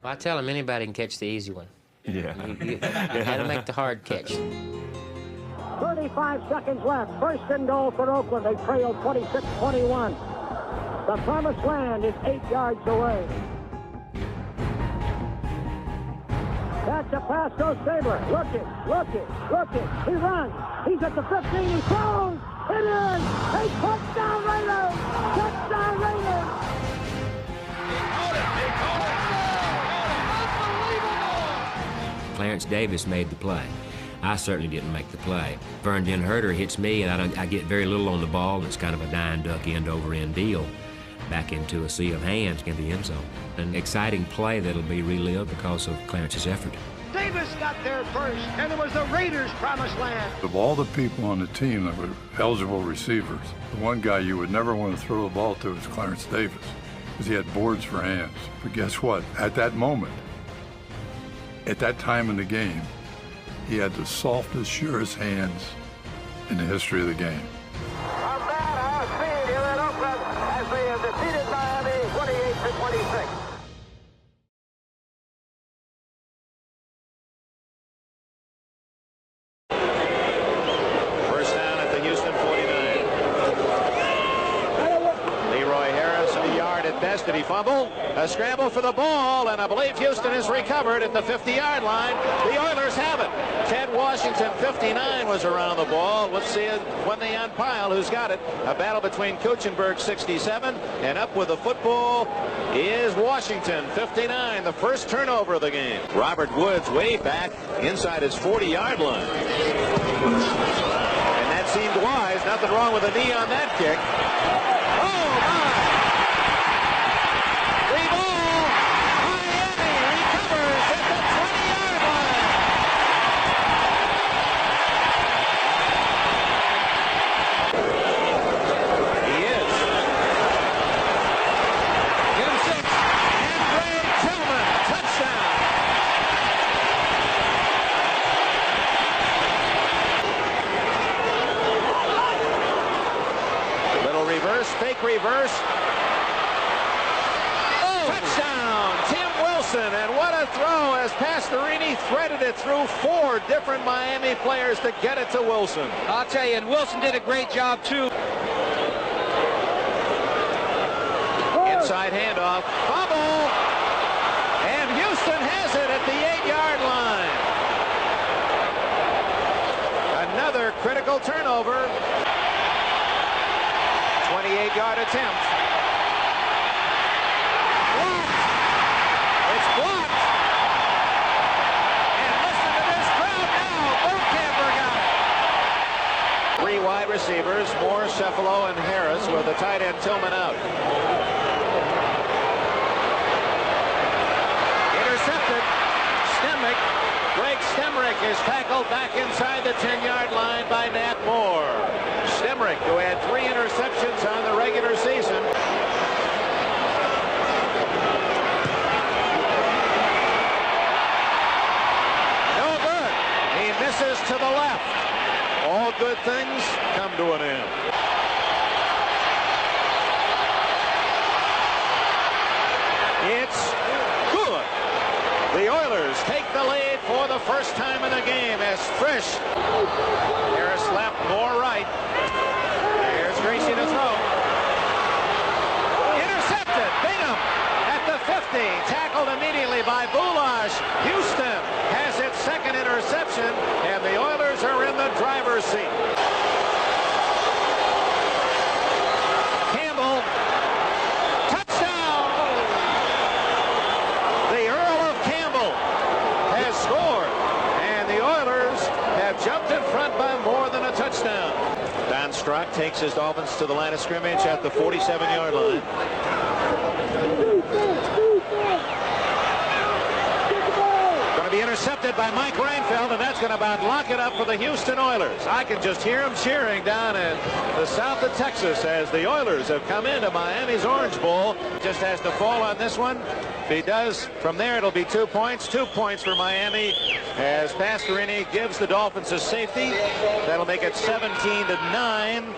I tell them anybody can catch the easy one. Yeah. You got to make the hard catch. 35 seconds left. First and goal for Oakland. They trail 26-21. The promised land is 8 yards away. That's a pass, goes Saber. Look it. He runs. He's at the 15. He throws. It is a touchdown Raiders. Touchdown Raiders. Clarence Davis made the play. I certainly didn't make the play. Vern Den Herter hits me, and I get very little on the ball, and it's kind of a dime duck end-over-end deal back into a sea of hands in the end zone. An exciting play that'll be relived because of Clarence's effort. Davis got there first, and it was the Raiders' promised land. Of all the people on the team that were eligible receivers, the one guy you would never want to throw the ball to is Clarence Davis, because he had boards for hands. But guess what? At that moment, at that time in the game, he had the softest, surest hands in the history of the game. A bad speed here in Oakland as they have defeated Miami 28-26. First down at the Houston 49. Leroy Harris, a yard at best. Did he fumble? A scramble for the ball, and I believe Houston is recovered at the 50-yard line. The Oilers have it. Ted Washington, 59, was around the ball. Let's see it when they unpile. Who's got it? A battle between Kuchenberg, 67, and up with the football is Washington, 59, the first turnover of the game. Robert Woods way back inside his 40-yard line. And that seemed wise. Nothing wrong with a knee on that kick. Oh, my! The ball, Miami recovers at the 20-yard line. He is. Give him 6. And Greg Tillman, touchdown. Little reverse, fake reverse. Touchdown, Tim Wilson, and what a throw as Pastorini threaded it through 4 different Miami players to get it to Wilson. I'll tell you, and Wilson did a great job too. Inside handoff, fumble, and Houston has it at the 8-yard line. Another critical turnover. 28-yard attempt. It's blocked. And listen to this crowd now. Boatcamper got it. 3 wide receivers, Moore, Cephalo, and Harris, with the tight end Tillman out. Intercepted. Stemrick. Greg Stemrick is tackled back inside the 10-yard line by Nat Moore. Stemrick, who had 3 interceptions on the regular season. Misses to the left. All good things come to an end. It's good. The Oilers take the lead for the first time in the game as Frisch. Harris left, Moore right. Here's Gracie to throw. Intercepted. Bingham at the 50. Tackled immediately by Boulash. Houston has its second interception, and the Oilers are in the driver's seat. Campbell, touchdown! The Earl of Campbell has scored, and the Oilers have jumped in front by more than a touchdown. Don Strock takes his Dolphins to the line of scrimmage at the 47-yard line. Be intercepted by Mike Reinfeldt, and that's going to about lock it up for the Houston Oilers. I can just hear them cheering down in the south of Texas as the Oilers have come into Miami's Orange Bowl. Just has to fall on this one. If he does, from there it'll be 2 points. 2 points for Miami as Pastorini gives the Dolphins a safety. That'll make it 17-9.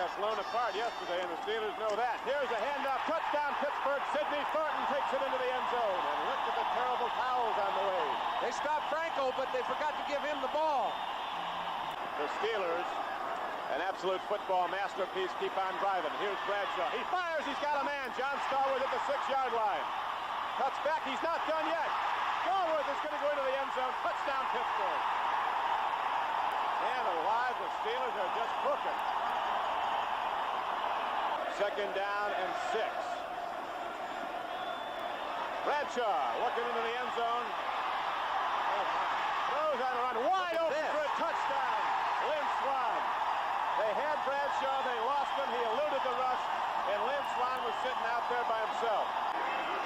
got blown apart yesterday, and the Steelers know that. Here's a handoff, touchdown Pittsburgh. Sidney Thornton takes it into the end zone. And look at the terrible fouls on the way. They stopped Franco, but they forgot to give him the ball. The Steelers, an absolute football masterpiece, keep on driving. Here's Bradshaw. He fires. He's got a man. John Stallworth at the 6-yard line. Cuts back. He's not done yet. Stallworth is going to go into the end zone. Touchdown Pittsburgh. And alive, the Steelers are just cooking. 2nd down and 6. Bradshaw looking into the end zone. Throws on a run. Wide open for a touchdown. Lynn Swan. They had Bradshaw. They lost him. He eluded the rush. And Lynn Swan was sitting out there by himself.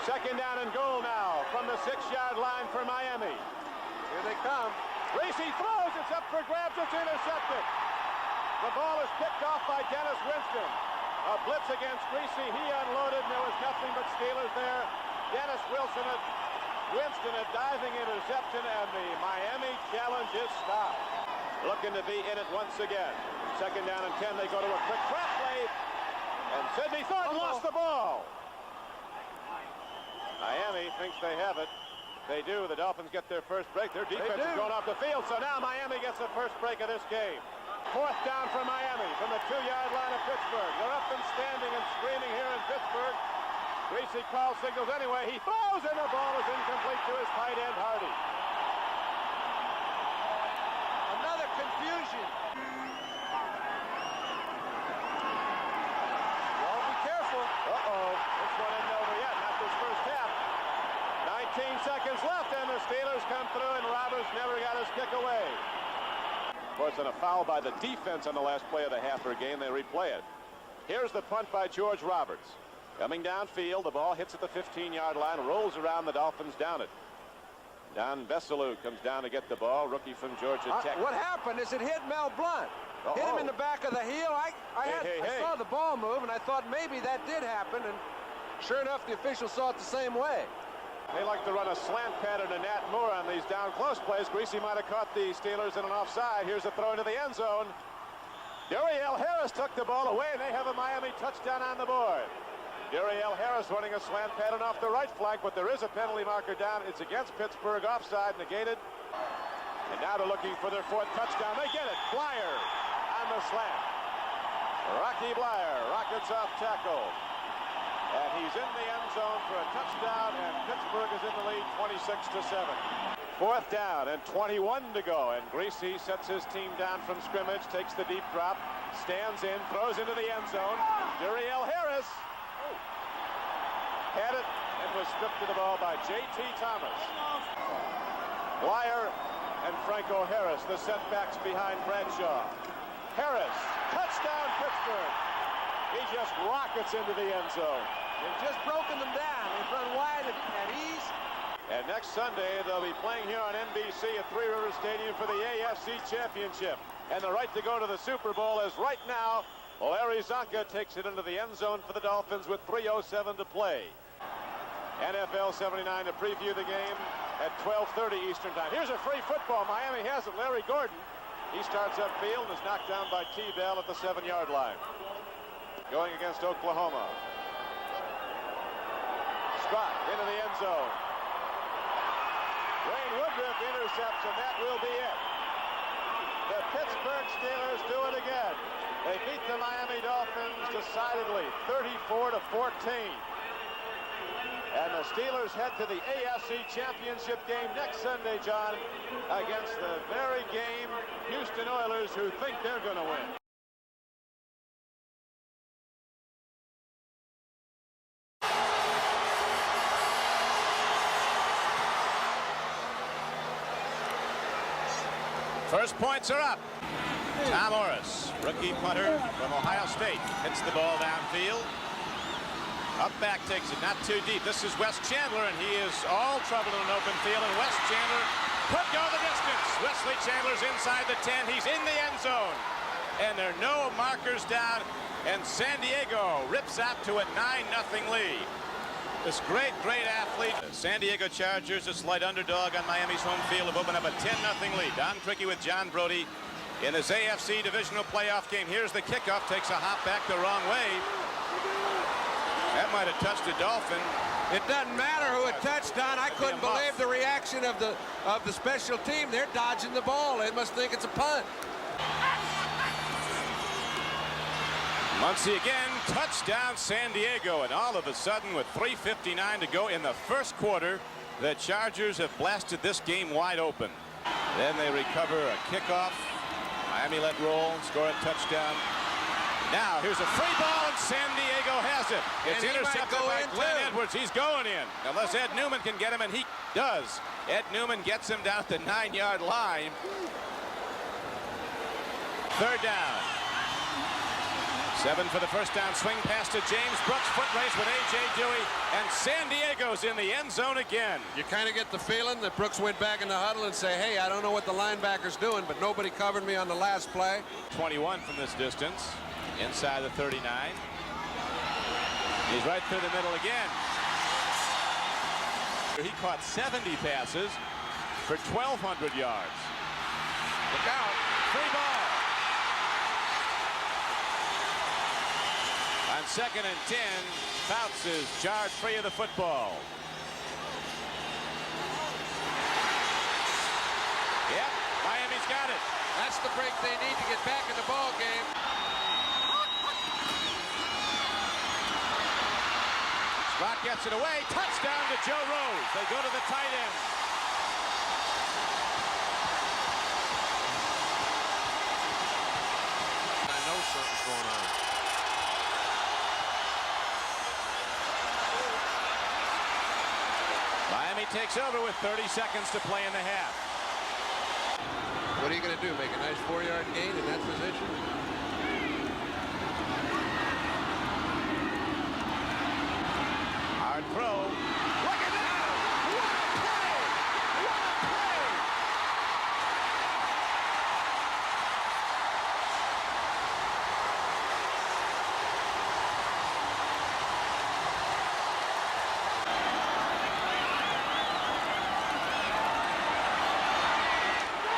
2nd down and goal now from the 6-yard line for Miami. Here they come. Greasy throws. It's up for grabs. It's intercepted. The ball is picked off by Dennis Winston. A blitz against Greasy. He unloaded, and there was nothing but Steelers there. Dennis Winston a diving interception, and the Miami challenge is stopped. Looking to be in it once again. 2nd down and 10. They go to a quick trap play, and Sidney Thornton lost the ball. Miami thinks they have it. They do. The Dolphins get their first break. Their defense is going off the field, so now Miami gets the first break of this game. 4th down for Miami from the 2-yard line of Pittsburgh. They're up and standing and screaming here in Pittsburgh. Greasy calls signals anyway. He throws, and the ball is incomplete to his tight end, Hardy. Another confusion. Well, be careful. Uh-oh. This one isn't over yet. Not this first half. 19 seconds left, and the Steelers come through, and Roberts never got his kick away. Of course, on a foul by the defense on the last play of the half-hour game, they replay it. Here's the punt by George Roberts. Coming downfield, the ball hits at the 15-yard line, rolls around, the Dolphins down it. Don Veselu comes down to get the ball, rookie from Georgia Tech. What happened is it hit Mel Blount. Hit him in the back of the heel. I saw the ball move, and I thought maybe that did happen, and sure enough, the official saw it the same way. They like to run a slant pattern to Nat Moore on these down close plays. Greasy might have caught the Steelers in an offside. Here's a throw into the end zone. Duriel Harris took the ball away, and they have a Miami touchdown on the board. Duriel Harris running a slant pattern off the right flank, but there is a penalty marker down. It's against Pittsburgh, offside, negated. And now they're looking for their 4th touchdown. They get it. Blyer on the slant. Rocky Blyer rockets off tackle. And he's in the end zone for a touchdown, and Pittsburgh is in the lead 26-7. 4th down and 21 to go, and Greasy sets his team down from scrimmage, takes the deep drop, stands in, throws into the end zone. Duriel Harris had it and was stripped of the ball by J.T. Thomas. Blyer and Franco Harris, the setbacks behind Bradshaw. Harris, touchdown Pittsburgh. He just rockets into the end zone. They've just broken them down. They've run wide at ease. And next Sunday, they'll be playing here on NBC at Three Rivers Stadium for the AFC Championship. And the right to go to the Super Bowl is right now. Larry Zonka takes it into the end zone for the Dolphins with 3:07 to play. NFL 79 to preview the game at 12:30 Eastern Time. Here's a free football. Miami has it. Larry Gordon. He starts upfield and is knocked down by T-Bell at the 7-yard line. Going against Oklahoma. Scott into the end zone. Wayne Woodruff intercepts, and that will be it. The Pittsburgh Steelers do it again. They beat the Miami Dolphins decidedly, 34-14. And the Steelers head to the AFC Championship game next Sunday, John, against the very game Houston Oilers, who think they're going to win. First points are up. Tom Morris, rookie punter from Ohio State, hits the ball downfield. Up back takes it, not too deep. This is Wes Chandler, and he is all trouble in an open field. And Wes Chandler could go the distance. Wesley Chandler's inside the 10. He's in the end zone. And there are no markers down. And San Diego rips out to a 9-0 lead. This great athlete. The San Diego Chargers, a slight underdog on Miami's home field, have opened up a 10-0 lead. Don Criqui with John Brody in this AFC divisional playoff game. Here's the kickoff, takes a hop back the wrong way. That might have touched a Dolphin. It doesn't matter who it touched on. I couldn't believe the reaction of the special team. They're dodging the ball. They must think it's a punt. Muncie again, touchdown San Diego, and all of a sudden with 3:59 to go in the first quarter, the Chargers have blasted this game wide open. Then they recover a kickoff. Miami let roll, score a touchdown. Now here's a free ball, and San Diego has it. It's intercepted by Glenn Edwards. He's going in, unless Ed Newman can get him, and he does. Ed Newman gets him down at the 9-yard line. Third down. 7 for the first down. Swing pass to James Brooks. Foot race with A.J. Dewey. And San Diego's in the end zone again. You kind of get the feeling that Brooks went back in the huddle and say, hey, I don't know what the linebacker's doing, but nobody covered me on the last play. 21 from this distance. Inside the 39. He's right through the middle again. He caught 70 passes for 1,200 yards. Look out. Free ball. On 2nd and 10, Fouts is jarred free of the football. Yep, Miami's got it. That's the break they need to get back in the ball game. Scott gets it away. Touchdown to Joe Rose. They go to the tight end. I know something's going on. Miami takes over with 30 seconds to play in the half. What are you going to do? Make a nice 4-yard gain in that position? Hard throw. Look at that! What a play! What a play!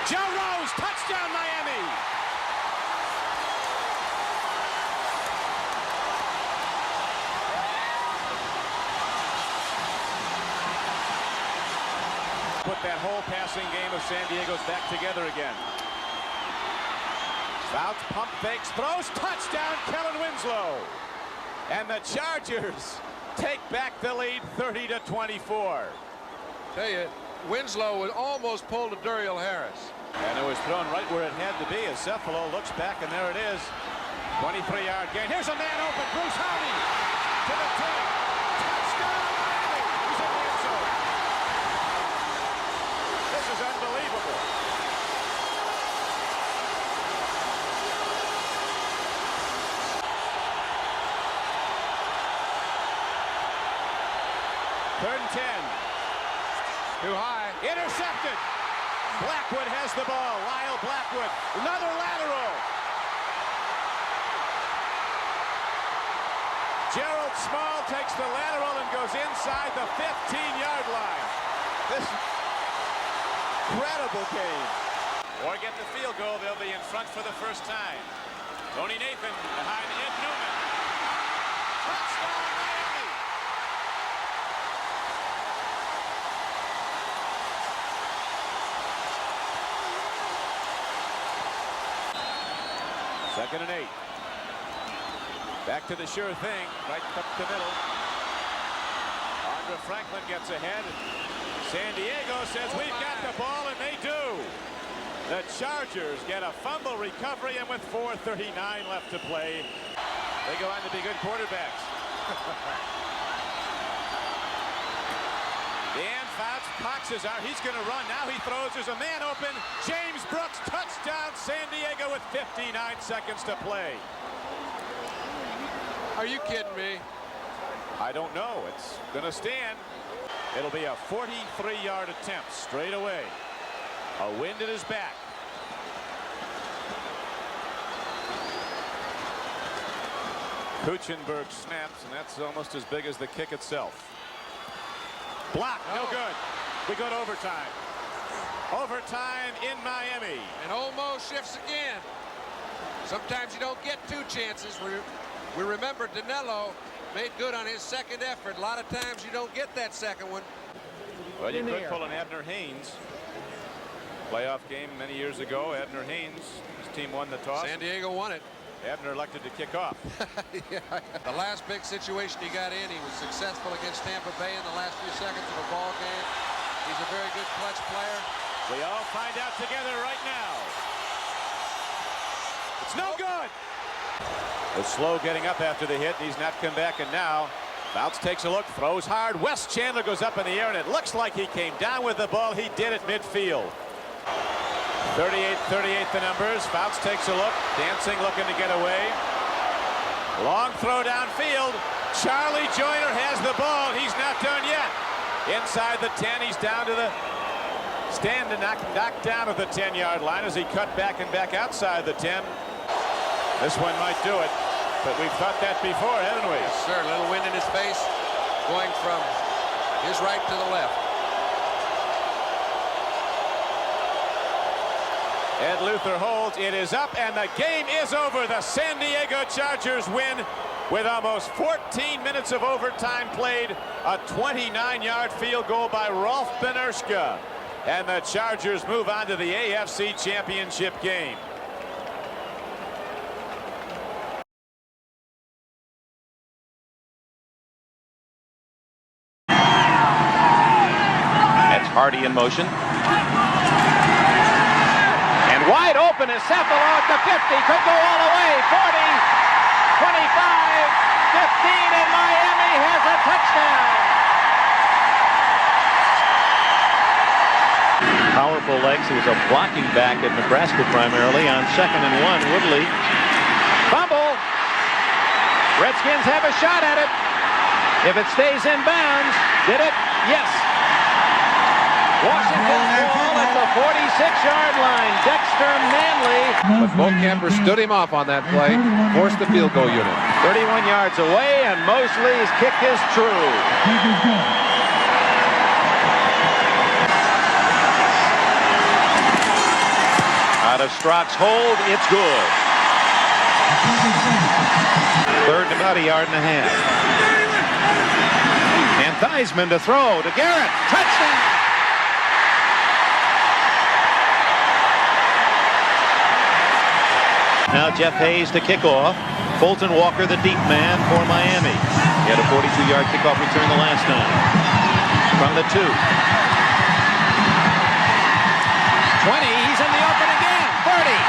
Joe Rose, touchdown Miami! Put that whole passing game of San Diego's back together again. Fouts, pump fakes, throws, touchdown Kellen Winslow. And the Chargers take back the lead 30-24. Tell you, Winslow would almost pull to Duriel Harris. And it was thrown right where it had to be as Cephalo looks back, and there it is. 23-yard gain. Here's a man open. Bruce Hardy to the 10. Touchdown Miami. He's in the end zone. This is unbelievable. Third and 10. Too high. Intercepted. Blackwood has the ball. Lyle Blackwood. Another lateral. Gerald Small takes the lateral and goes inside the 15-yard line. This incredible game. Or get the field goal, they'll be in front for the first time. Tony Nathan behind Ed Newman. Touchdown Miami. Second and 8. Back to the sure thing, right up the middle. Andre Franklin gets ahead. San Diego says, we've got the ball, and they do. The Chargers get a fumble recovery, and with 4:39 left to play, they go on to be good quarterbacks. Dan Fouts cocks his arm. He's going to run. Now he throws. There's a man open. James Brooks, touchdown San Diego with 59 seconds to play. Are you kidding me? I don't know. It's going to stand. It'll be a 43-yard attempt straight away. A wind at his back. Kuchenberg snaps, and that's almost as big as the kick itself. Block, no good. We go to overtime. Overtime in Miami. And almost shifts again. Sometimes you don't get two chances. We remember Danilo made good on his second effort. A lot of times you don't get that second one. Well, you could pull an Abner Haynes. Playoff game many years ago. Abner Haynes, his team won the toss. San Diego won it. Abner elected to kick off. Yeah. The last big situation he got in, he was successful against Tampa Bay in the last few seconds of a ball game. He's a very good clutch player. We all find out together right now. It's no good. Was slow getting up after the hit, and he's not come back, and now Fouts takes a look, throws hard. Wes Chandler goes up in the air, and it looks like he came down with the ball. He did at midfield. 38-38 the numbers. Fouts takes a look, dancing, looking to get away. Long throw downfield. Charlie Joyner has the ball. He's not done yet. Inside the 10, he's down to the stand and knocked down at the 10-yard line as he cut back and back outside the 10. This one might do it, but we've thought that before, haven't we? Yes, sir. A little wind in his face, going from his right to the left. Ed Luther holds. It is up, and the game is over. The San Diego Chargers win with almost 14 minutes of overtime played. A 29-yard field goal by Rolf Benerschka. And the Chargers move on to the AFC Championship game. That's Hardy in motion. And wide open is Cephalo at the 50. Could go all the way. 40, 25, 15, and Miami has a touchdown. Powerful legs. He was a blocking back at Nebraska primarily. On 2nd and 1, Woodley. Fumble. Redskins have a shot at it. If it stays in bounds, did it? Yes. Washington's ball at the 46-yard line. Dexter Manley. But both campers stood him off on that play, forced the field goal unit. 31 yards away, and Mosley's kick is true. Out of Strock's hold, it's good. 3rd and about a yard and a half. And Theismann to throw to Garrett. Touchdown! Now Jeff Hayes to kick off. Fulton Walker, the deep man for Miami. He had a 42-yard kickoff return the last time. From the 2. 20, he's in the open again. 30,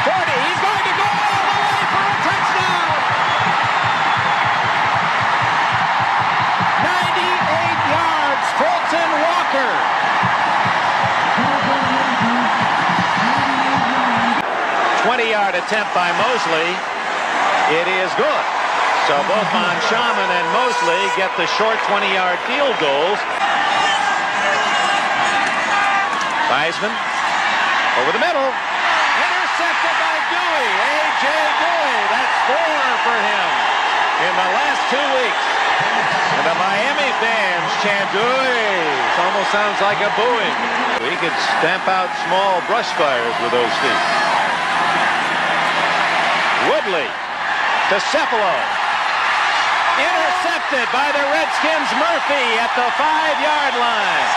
40, he's going to go all the way for a touchdown. 98 yards, Fulton Walker. 20-yard attempt by Mosley. It is good. So both Monchamon and Mosley get the short 20-yard field goals. Theismann over the middle. Intercepted by Dewey. A.J. Dewey. That's 4 for him in the last 2 weeks. And the Miami fans chant Dewey. It almost sounds like a booing. He could stamp out small brush fires with those feet. Woodley to Cephalo. Intercepted by the Redskins' Murphy at the 5-yard line.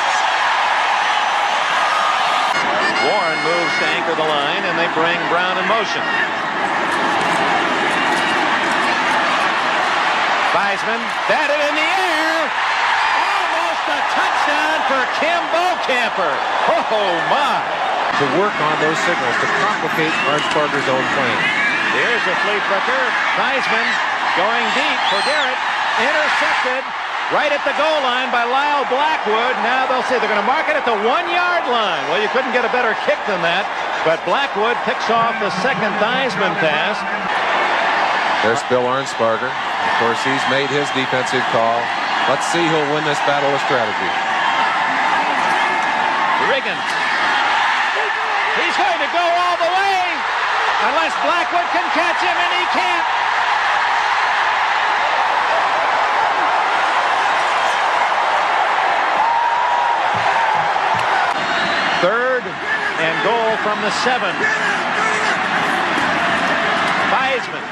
Warren moves to anchor the line, and they bring Brown in motion. Theismann batted in the air. Almost a touchdown for Kim Bocamper. Oh, my. To work on those signals to complicate Marge Parker's own plan. Here's a flea flicker. Theismann going deep for Garrett. Intercepted right at the goal line by Lyle Blackwood. Now they'll see. They're going to mark it at the 1-yard line. Well, you couldn't get a better kick than that. But Blackwood picks off the second Theismann pass. There's Bill Arnsparger. Of course, he's made his defensive call. Let's see who'll win this battle of strategy. Riggins. He's going to go all the way. Unless Blackwood can catch him, and he can't. Third from the 7. Weisman.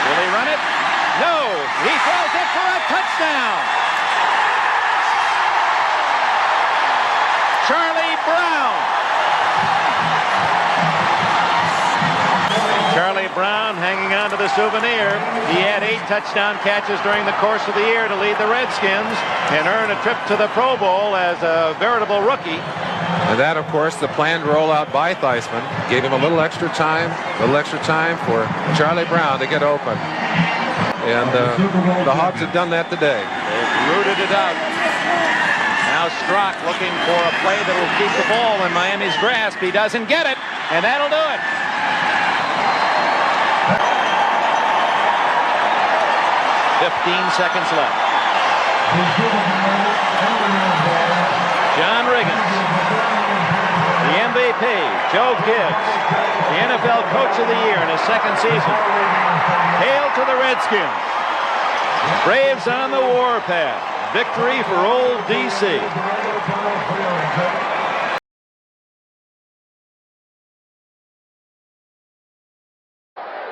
Will he run it? No. He throws it for a touchdown. Charlie Brown. Charlie Brown hanging on to the souvenir. He had 8 touchdown catches during the course of the year to lead the Redskins and earn a trip to the Pro Bowl as a veritable rookie. And that, of course, the planned rollout by Theismann gave him a little extra time for Charlie Brown to get open. And the Hawks have done that today. They've rooted it out. Now Strock looking for a play that will keep the ball in Miami's grasp. He doesn't get it, and that'll do it. 15 seconds left. John Riggins, the MVP, Joe Gibbs, the NFL Coach of the Year in his second season. Hail to the Redskins. Braves on the warpath. Victory for old D.C.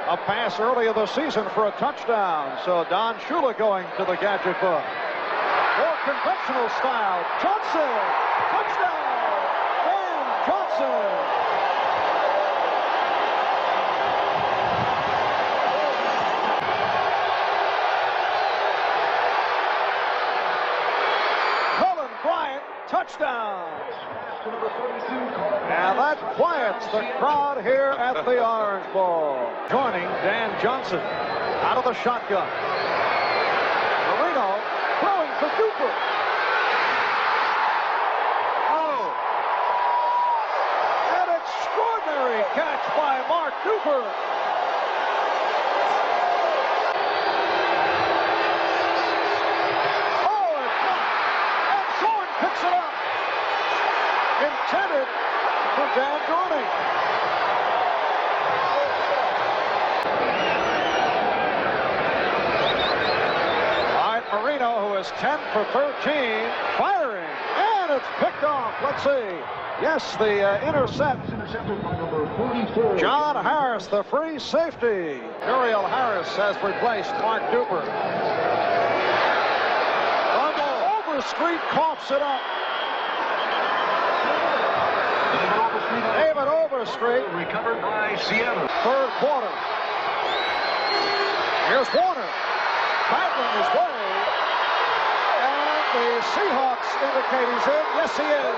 A pass early in the season for a touchdown. So Don Shula going to the gadget book. More conventional style. Johnson. Touchdown. Dan Johnson. Colin Bryant. Touchdown. And that quiets the crowd here at the Orange Bowl. Joining Dan Johnson out of the shotgun. Marino throwing for Cooper. Oh! An extraordinary catch by Mark Cooper. Oh, it's not. And Zorn picks it up. Intended for Dan Dorning. All right, Marino, who is 10 for 13, firing, and it's picked off. Let's see. Yes, the intercept. John Harris, the free safety. Uriel Harris has replaced Mark Duper. Overstreet coughs it up. David Overstreet recovered by Seattle. Third quarter. Here's Warner. Battling his way. And the Seahawks indicate he's in. Yes, he is.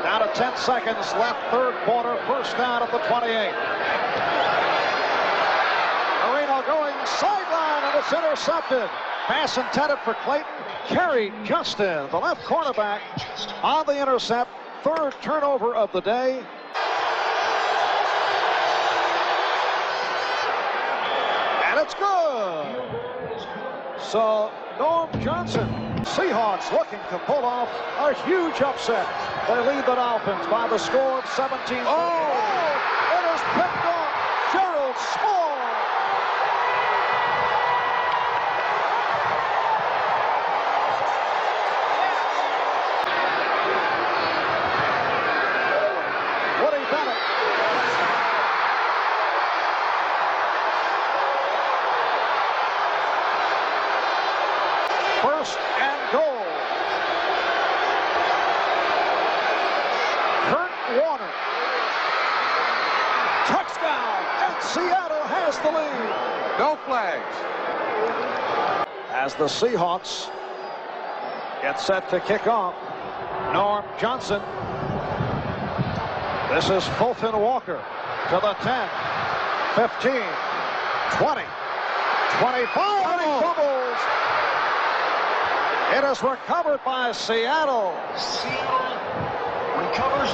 Down to 10 seconds left. Third quarter. First down at the 28. Marino going sideline, and it's intercepted. Pass intended for Clayton. Carried Justin, the left cornerback, on the intercept. Third turnover of the day. And it's good. So Norm Johnson, Seahawks looking to pull off a huge upset. They lead the Dolphins by the score of 17. Oh, it is picked off. Gerald Small. First and goal. Kurt Warner. Touchdown, and Seattle has the lead. No flags. As the Seahawks get set to kick off, Norm Johnson. This is Fulton Walker to the 10, 15, 20, 25, and he fumbles. It is recovered by Seattle. Seattle recovers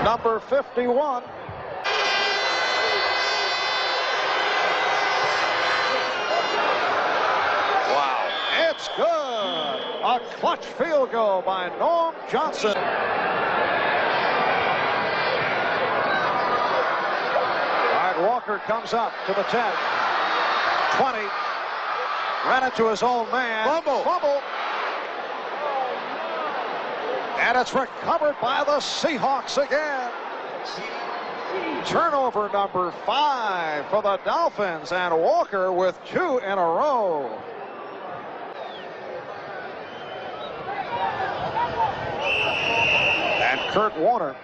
number 51. Wow. It's good. A clutch field goal by Norm Johnson. All right, Walker comes up to the 10. 20. Ran into his own man. Fumble. And it's recovered by the Seahawks again. Turnover number 5 for the Dolphins, and Walker with 2 in a row. And Kurt Warner,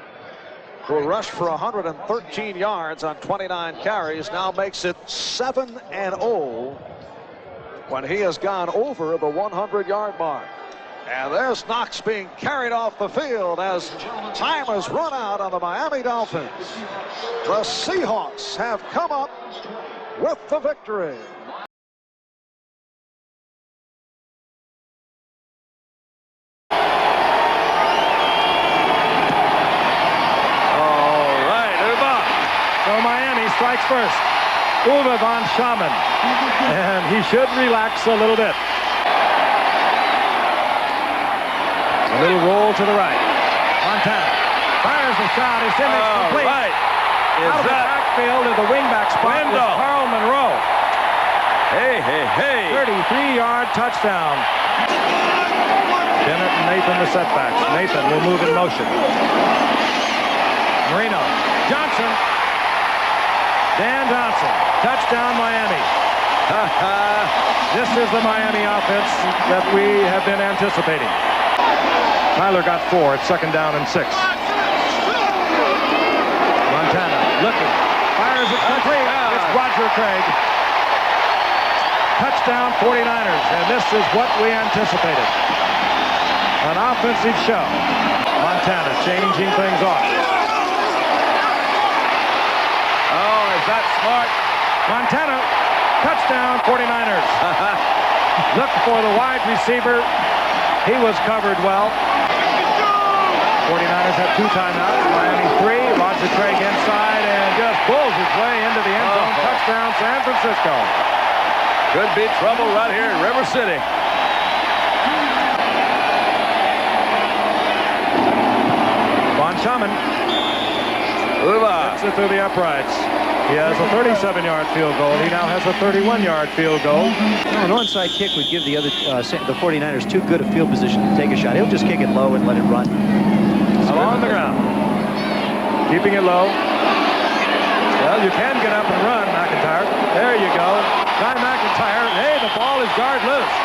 who rushed for 113 yards on 29 carries, now makes it 7-0 when he has gone over the 100-yard mark. And there's Knox being carried off the field as time has run out on the Miami Dolphins. The Seahawks have come up with the victory. All right, Uva. So Miami strikes first. Uva von Schamann. And he should relax a little bit. A little roll to the right. Montana fires the shot. It's in. It's complete. Right. Out of the backfield to the wingback spot with Carl Monroe. Hey, hey, hey. 33-yard touchdown. Bennett and Nathan the setbacks. Nathan will move in motion. Marino. Johnson. Dan Johnson. Touchdown Miami. This is the Miami offense that we have been anticipating. Tyler got 4. It's second down and 6. Montana looking. Fires it complete. It's Roger Craig. Touchdown 49ers. And this is what we anticipated. An offensive show. Montana changing things off. Oh, is that smart? Montana. Touchdown 49ers. Look for the wide receiver. He was covered well. 49ers have 2 timeouts. Miami 3. Roger Craig inside and just bulls his way into the end zone. Touchdown San Francisco. Could be trouble right here in River City. Von Schamann. Gets it through the uprights. He has a 37-yard field goal. He now has a 31-yard field goal. An onside kick would give the 49ers too good a field position to take a shot. He'll just kick it low and let it run. On the ground. Keeping it low. Well, you can get up and run, McIntyre. There you go. Guy McIntyre. Hey, the ball is guard loose.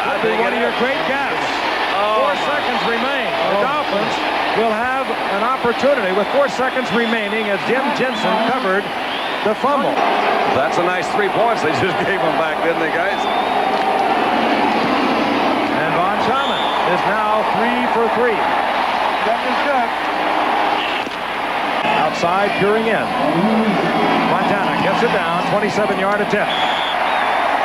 That'd be one of your great gaps. 4 seconds remain. The Dolphins will have an opportunity with 4 seconds remaining as Jim Jensen covered the fumble. That's a nice 3 points they just gave him back, didn't they, guys? And Von Schamann is now 3 for 3. That is good. Outside, peering in. Montana gets it down, 27-yard attempt.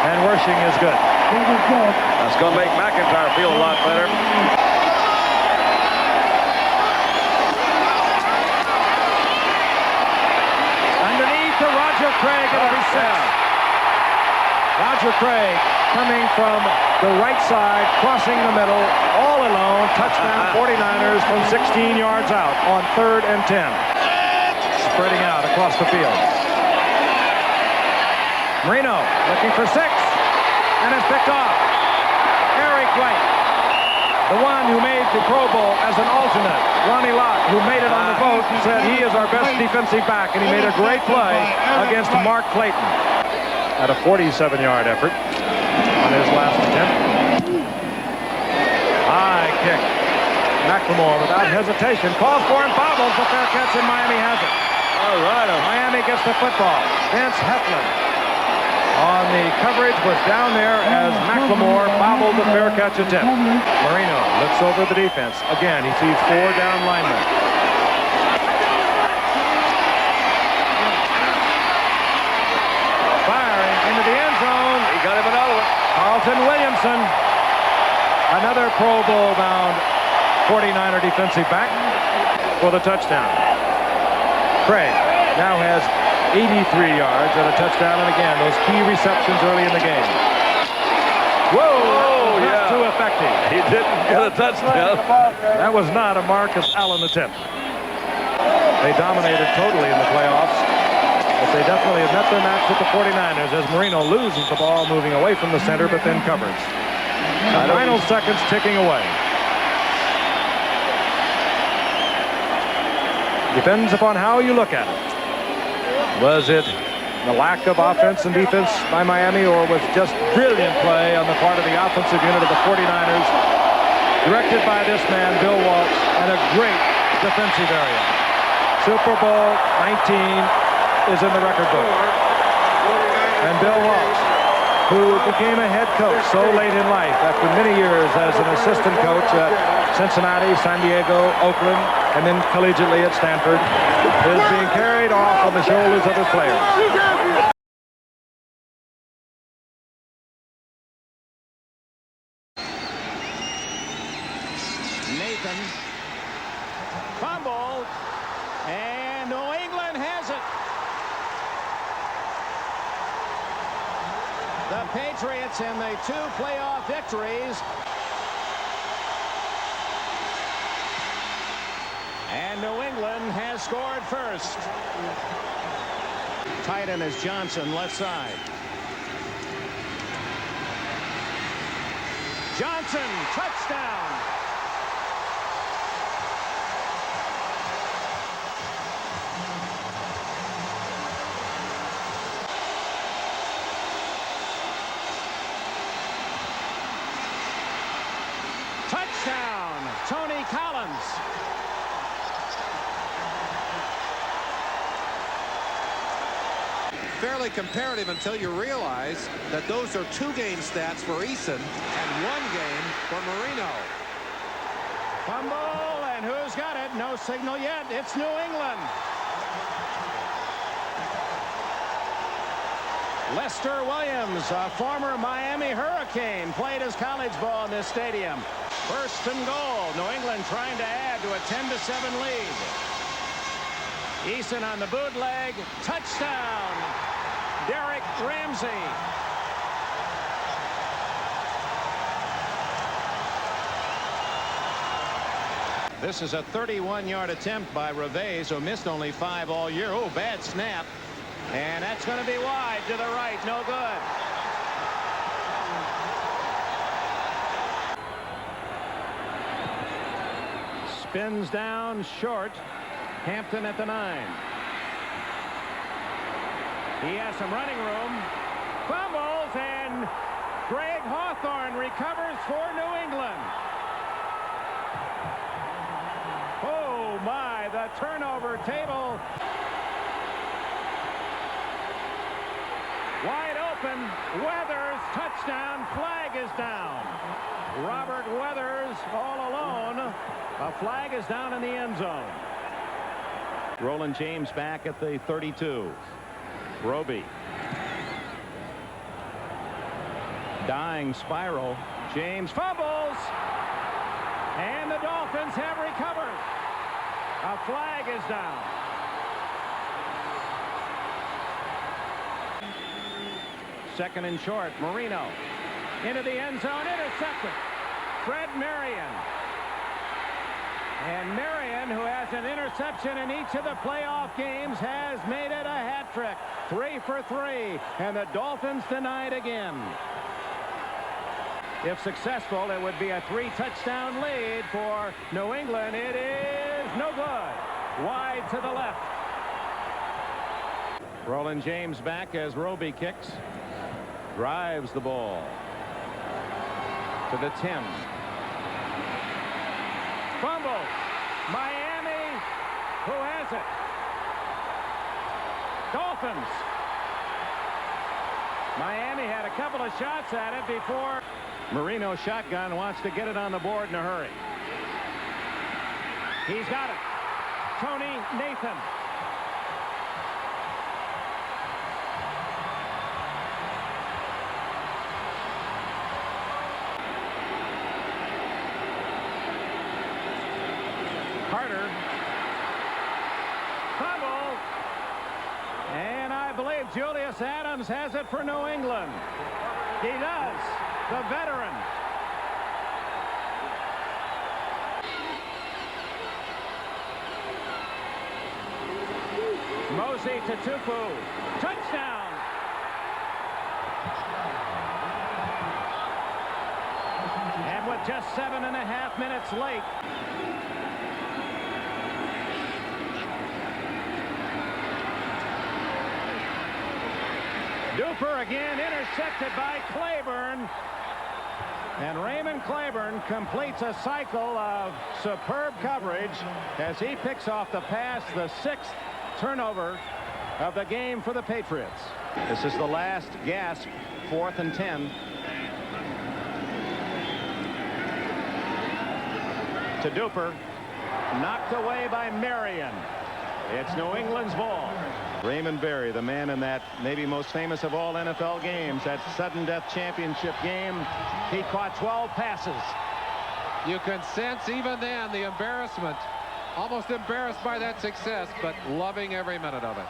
And Wershing is good. That's going to make McIntyre feel a lot better. Underneath to Roger Craig, it'll be 6. Roger Craig coming from the right side, crossing the middle, all alone. Touchdown 49ers from 16 yards out on 3rd and 10. Spreading out across the field. Marino looking for 6. And it's picked off. Eric Wright, the one who made the Pro Bowl as an alternate. Ronnie Lott, who made it on the boat, said he is our best defensive back, and he made a great play against Mark Clayton at a 47-yard effort on his last attempt. High kick. McLemore without hesitation calls for and bobbles, but fair catch, and Miami has it. All right. Miami gets the football. Vince Heflin on the coverage was down there as McLemore bobbled the fair catch attempt. Marino looks over the defense. Again, he sees 4 down linemen. Firing into the end zone. He got him another one. Carlton Williamson. Another Pro Bowl bound 49er defensive back for the touchdown. Craig now has 83 yards and a touchdown, and again, those key receptions early in the game. Whoa, not too effective. He didn't get a touchdown. That was not a Marcus Allen attempt. They dominated totally in the playoffs, but they definitely have met their match with the 49ers as Marino loses the ball moving away from the center, but then covers. The final seconds ticking away. Depends upon how you look at it. Was it the lack of offense and defense by Miami, or was just brilliant play on the part of the offensive unit of the 49ers, directed by this man, Bill Walsh, and a great defensive area. Super Bowl 19 is in the record book. And Bill Walsh, who became a head coach so late in life after many years as an assistant coach at Cincinnati, San Diego, Oakland, and then collegiately at Stanford, is being carried off on the shoulders of his players. Nathan fumbled, and New England has it. The Patriots in the 2 playoff victories. And New England has scored first. Tight end is Johnson, left side. Johnson, touchdown. Touchdown, Tony Collins. Fairly comparative until you realize that those are 2-game stats for Eason and 1 game for Marino. Fumble, and who's got it? No signal yet. It's New England. Lester Williams, a former Miami Hurricane, played his college ball in this stadium. First and goal. New England trying to add to a 10-7 lead. Eason on the bootleg. Touchdown, Derek Ramsey. This is a 31-yard attempt by Revés, who missed only 5 all year. Oh, bad snap. And that's going to be wide to the right. No good. Spins down short. Hampton at the 9. He has some running room. Fumbles, and Greg Hawthorne recovers for New England. Oh my, the turnover table. Wide open. Weathers, touchdown. Flag is down. Robert Weathers all alone. A flag is down in the end zone. Roland James back at the 32. Roby. Dying spiral. James fumbles. And the Dolphins have recovered. A flag is down. Second and short. Marino. Into the end zone. Intercepted. Fred Marion. And Marion, who has an interception in each of the playoff games, has made it a hat trick. 3 for 3. And the Dolphins denied again. If successful, it would be a 3-touchdown lead for New England. It is no good. Wide to the left. Roland James back as Roby kicks. Drives the ball to the 10. Fumble. Miami, who has it? Dolphins. Miami had a couple of shots at it before. Marino shotgun, wants to get it on the board in a hurry. He's got it. Tony Nathan. Carter. Fumble. And I believe Julius Adams has it for New England. He does. The veteran. Mosey to Tupu. Touchdown. just 7.5 minutes late. Duper again, intercepted by Claiborne. And Raymond Claiborne completes a cycle of superb coverage as he picks off the pass, the 6th turnover of the game for the Patriots. This is the last gasp, 4th and 10. To Duper, knocked away by Marion. It's New England's ball. Raymond Berry, the man in that maybe most famous of all NFL games, that sudden death championship game. He caught 12 passes. You can sense even then the embarrassment. Almost embarrassed by that success, but loving every minute of it.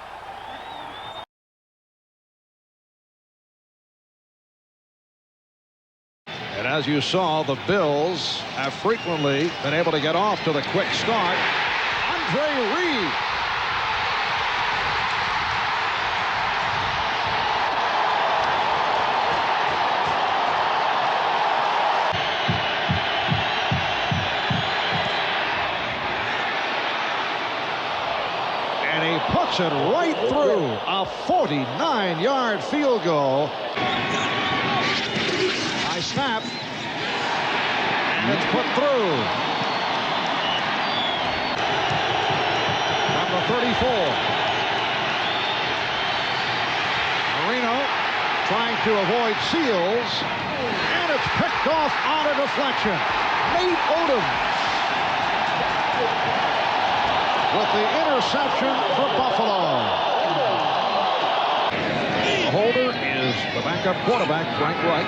And as you saw, the Bills have frequently been able to get off to the quick start. Andre Reed. And he puts it right through a 49-yard field goal. High snap. And it's put through. From the 34. Marino trying to avoid Seals. And it's picked off on a deflection. Nate Odom with the interception for Buffalo. The holder is the backup quarterback, Frank Reich.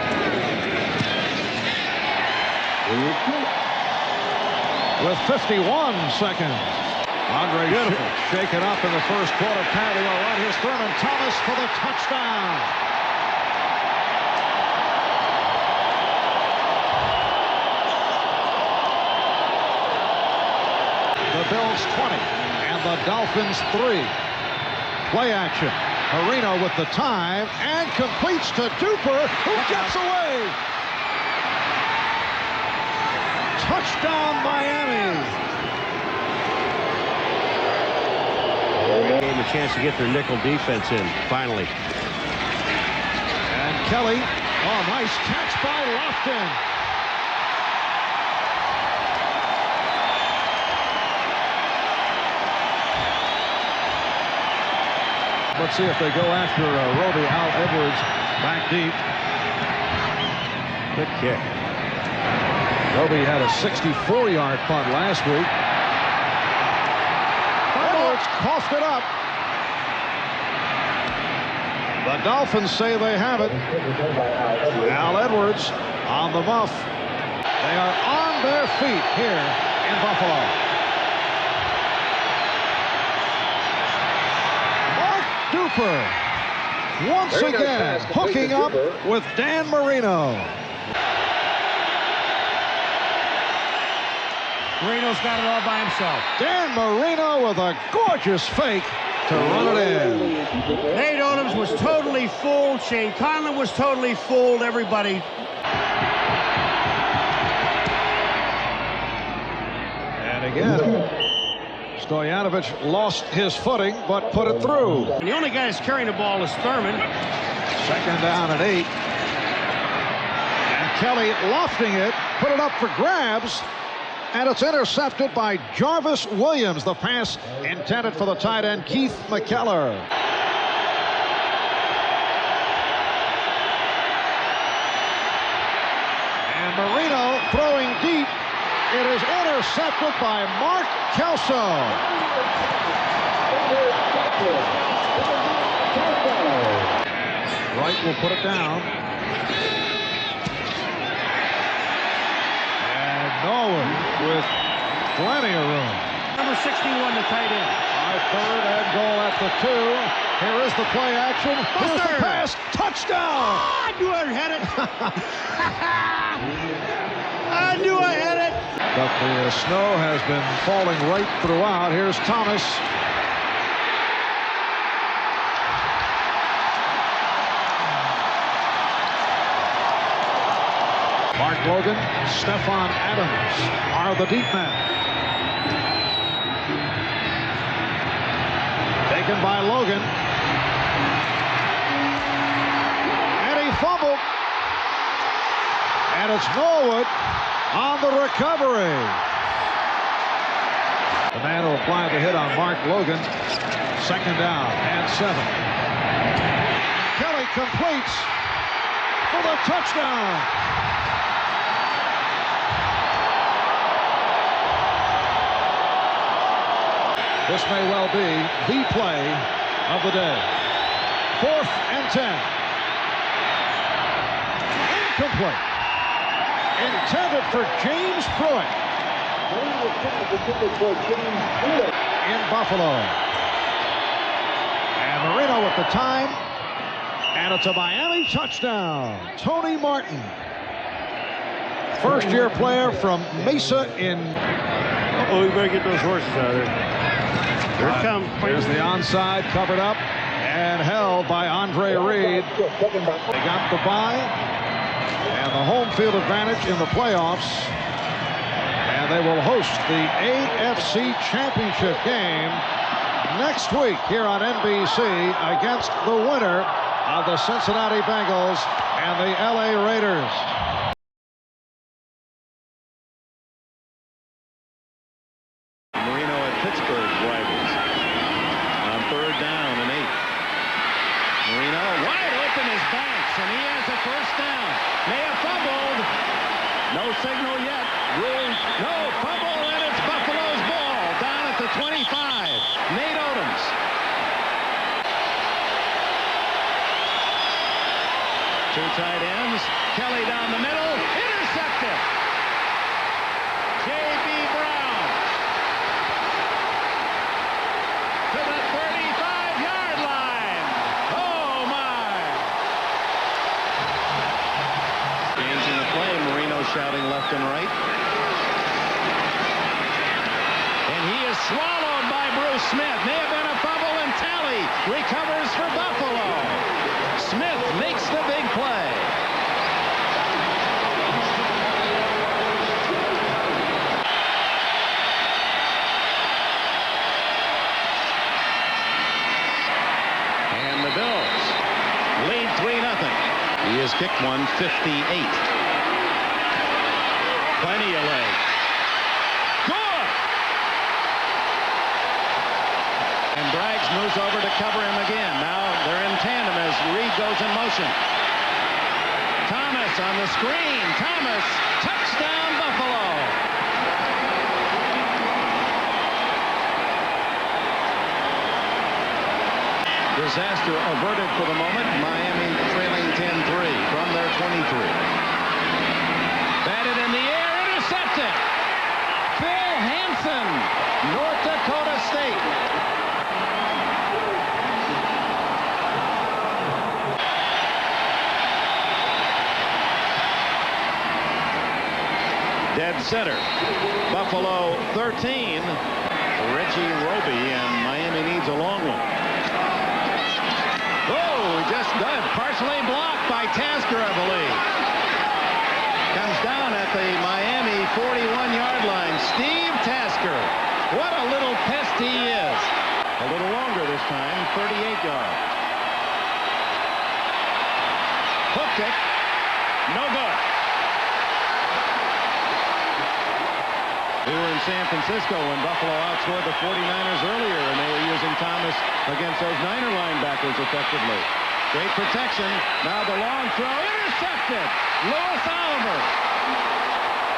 With 51 seconds. Andre shaken up in the first quarter. Penalty all right. Here's Thurman Thomas for the touchdown. The Bills 20 and the Dolphins 3. Play action. Marino with the time and completes to Duper, who gets away. Touchdown, Miami. They gave them a chance to get their nickel defense in, finally. And Kelly, oh, nice catch by Lofton. Let's see if they go after Roby. Al Edwards back deep. Good kick. Roby had a 64-yard punt last week. Edwards coughed it up. The Dolphins say they have it. Al Edwards on the muff. They are on their feet here in Buffalo. Duper once again hooking up with Dan Marino. Marino's got it all by himself. Dan Marino with a gorgeous fake to run it in. Nate Odom was totally fooled. Shane Conlon was totally fooled. Everybody. And again, Stoyanovich lost his footing, but put it through. And the only guy that's carrying the ball is Thurman. Second down and 8. And Kelly lofting it, put it up for grabs, and it's intercepted by Jarvis Williams. The pass intended for the tight end, Keith McKellar. And Marino throwing deep. It is intercepted by Mark Kelso. Wright will put it down. And Norwood with plenty of room. Number 61, the tight end. Third and goal at the 2. Here is the play action. Here's the pass. Touchdown. I knew I had it. I knew I had it. But the snow has been falling right throughout. Here's Thomas. Mark Logan, Stephon Adams are the deep men. Taken by Logan. And he fumbled. And it's Norwood on the recovery. The man who applied the hit on Mark Logan. 2nd down and 7. Kelly completes for the touchdown. This may well be the play of the day. 4th and 10. Incomplete. Intended for James Pruitt. In Buffalo. And Marino with the time. And it's a Miami touchdown. Tony Martin. First-year player from Mesa in... Uh-oh, we better get those horses out of there. Here it comes. There's the onside, covered up and held by Andre Reed. They got the bye and the home field advantage in the playoffs. And they will host the AFC Championship game next week here on NBC against the winner of the Cincinnati Bengals and the LA Raiders. Marino at Pittsburgh rivals on 3rd down and 8. Marino wide open is Banks, and he has a 1st down. May have fumbled. No signal yet. Rules no fumble, and it's Buffalo's ball down at the 25. Nate Odoms. Two tight ends. Kelly down the middle. Intercepted. J.B. Brown to the 35-yard line. Oh, my. Changing the play. Marino shouting left and right. And he is swallowed by Bruce Smith. May have been a fumble, and Talley recovers for Buffalo. Smith makes the big play. And the Bills lead 3-0. He has kicked one 58. Plenty of leg. Good! And Braggs moves over to cover him again. Now they're in tandem as Reed goes in motion. Thomas on the screen. Thomas, touchdown Buffalo. Disaster averted for the moment. Miami trailing 10-3 from their 23. Batted in the air, intercepted. Phil Hansen, North Dakota State. Dead center. Buffalo 13. Reggie Roby, and Miami needs a long one. Oh, just done. Partially blocked by Tasker, I believe. Comes down at the Miami 41-yard line. Steve Tasker. What a little pest he is. A little longer this time, 38 yards. Hooked it. No good. We were in San Francisco when Buffalo outscored the 49ers earlier, and they were using Thomas against those Niner linebackers effectively. Great protection. Now the long throw. Intercepted. Louis Oliver.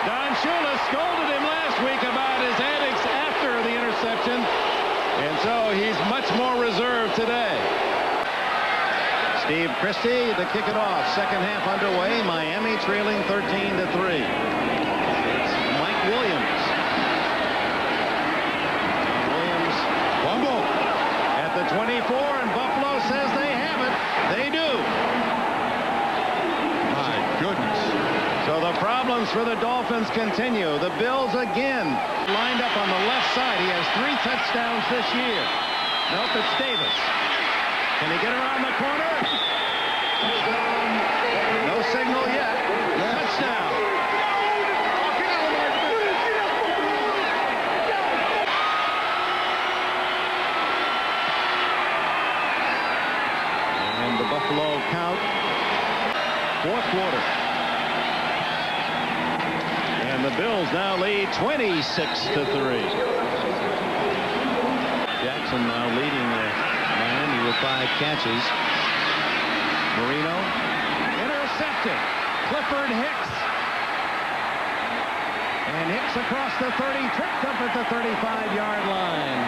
Don Shula scolded him last week about his antics after the interception, and so he's much more reserved today. Steve Christie to kick it off. Second half underway. Miami trailing 13-3. It's Mike Williams. Fumble at the 24, and Buffalo says they have it. They do. My goodness. So the problems for the Dolphins continue. The Bills again lined up on the left side. He has 3 touchdowns this year. Nope, it's Davis. Can he get around the corner? No signal yet. Touchdown. count. Fourth quarter. And the Bills now lead 26-3. Jackson now leading Miami with 5 catches. Marino intercepted. Clifford Hicks. And Hicks across the 30, tripped up at the 35-yard line.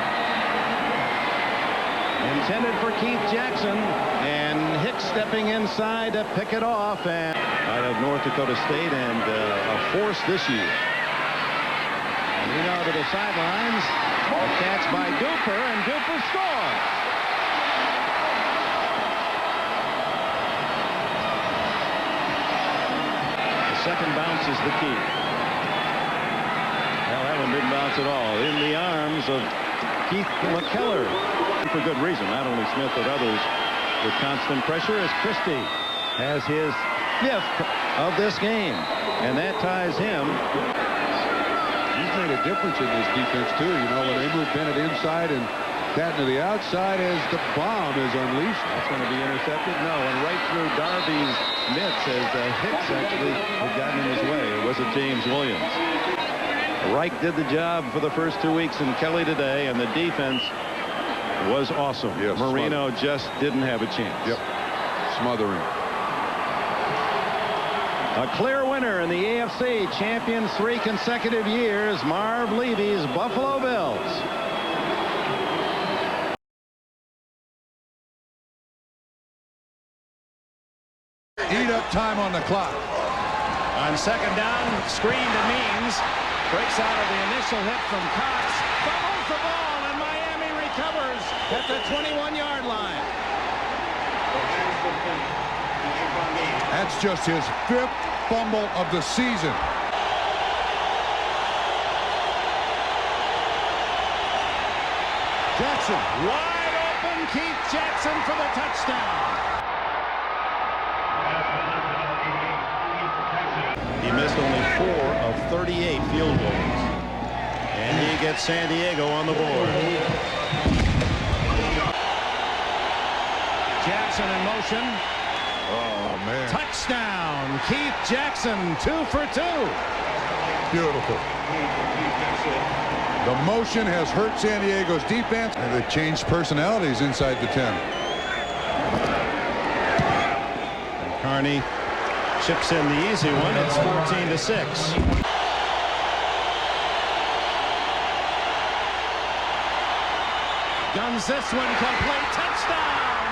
Intended for Keith Jackson, and Hicks stepping inside to pick it off. And out of North Dakota State, and a force this year. Marino to the sidelines. A catch by Duper, and Duper scores. The second bounce is the key. Well, that one didn't bounce at all. In the arms of Keith McKellar. For good reason. Not only Smith, but others with constant pressure, as Christie has his 5th of this game. And that ties him. He's made a difference in this defense, too. You know, when they move Bennett inside and Patton to the outside as the bomb is unleashed. That's going to be intercepted. No, and right through Darby's mitts as Hicks actually had gotten in his way. It wasn't James Williams. Reich did the job for the first 2 weeks, and Kelly today, and the defense was awesome. Yes, Marino just didn't have a chance. Yep. Smothering. A clear winner in the AFC, champions 3 consecutive years, Marv Levy's Buffalo Bills. Eat up time on the clock. On second down, screen to Means. Breaks out of the initial hit from Cox. Fumbles the ball, and Miami recovers at the 21-yard line. That's just his 5th fumble of the season. Jackson, wide open. Keith Jackson for the touchdown. He missed only 4 of 38 field goals. And he gets San Diego on the board. Jackson in motion. Oh, man. Touchdown. Keith Jackson, 2 for 2. Beautiful. The motion has hurt San Diego's defense, and they've changed personalities inside the 10. And Carney chips in the easy one. It's 14-6. Guns this one complete. Touchdown.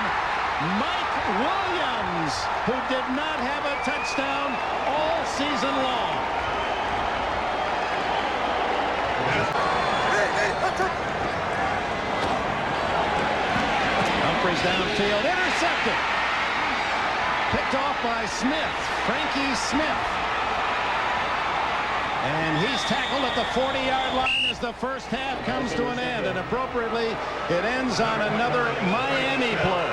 Mike Williams, who did not have a touchdown all season long. Humphreys downfield, intercepted. Picked off by Smith, Frankie Smith. And he's tackled at the 40-yard line as the first half comes to an end. And appropriately, it ends on another Miami play.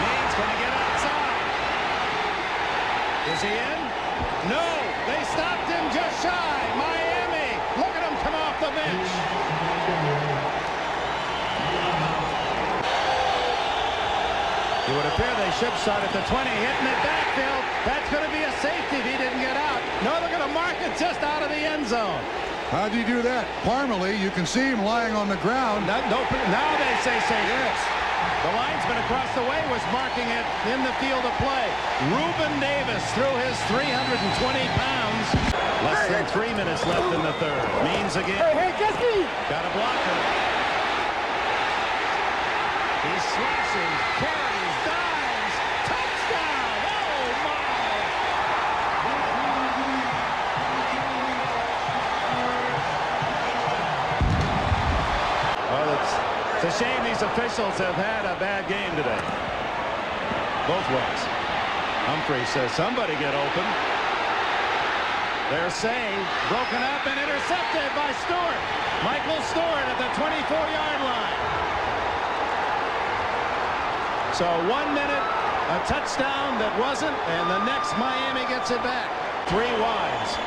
Means going to get outside. Is he in? No, they stopped him just shy. Miami, look at him come off the bench. It would appear they should start at the 20, hitting it backfield. That's going to be a safety if he didn't get out. No, they're going to mark it just out of the end zone. How'd he do that? Parmalee, you can see him lying on the ground. Now they say safety. Yes. The linesman across the way was marking it in the field of play. Reuben Davis threw his 320 pounds. Less than 3 minutes left in the third. Means again. Hey, Jesse! Got a blocker. He slashes, carries, dives, touchdown! Oh, my! Well, it's a shame these officials have had a bad game today. Both ways. Humphrey says, somebody get open. They're saved, broken up, and intercepted by Stewart. Michael Stewart at the 24-yard line. So 1 minute, a touchdown that wasn't, and the next Miami gets it back. 3 wides.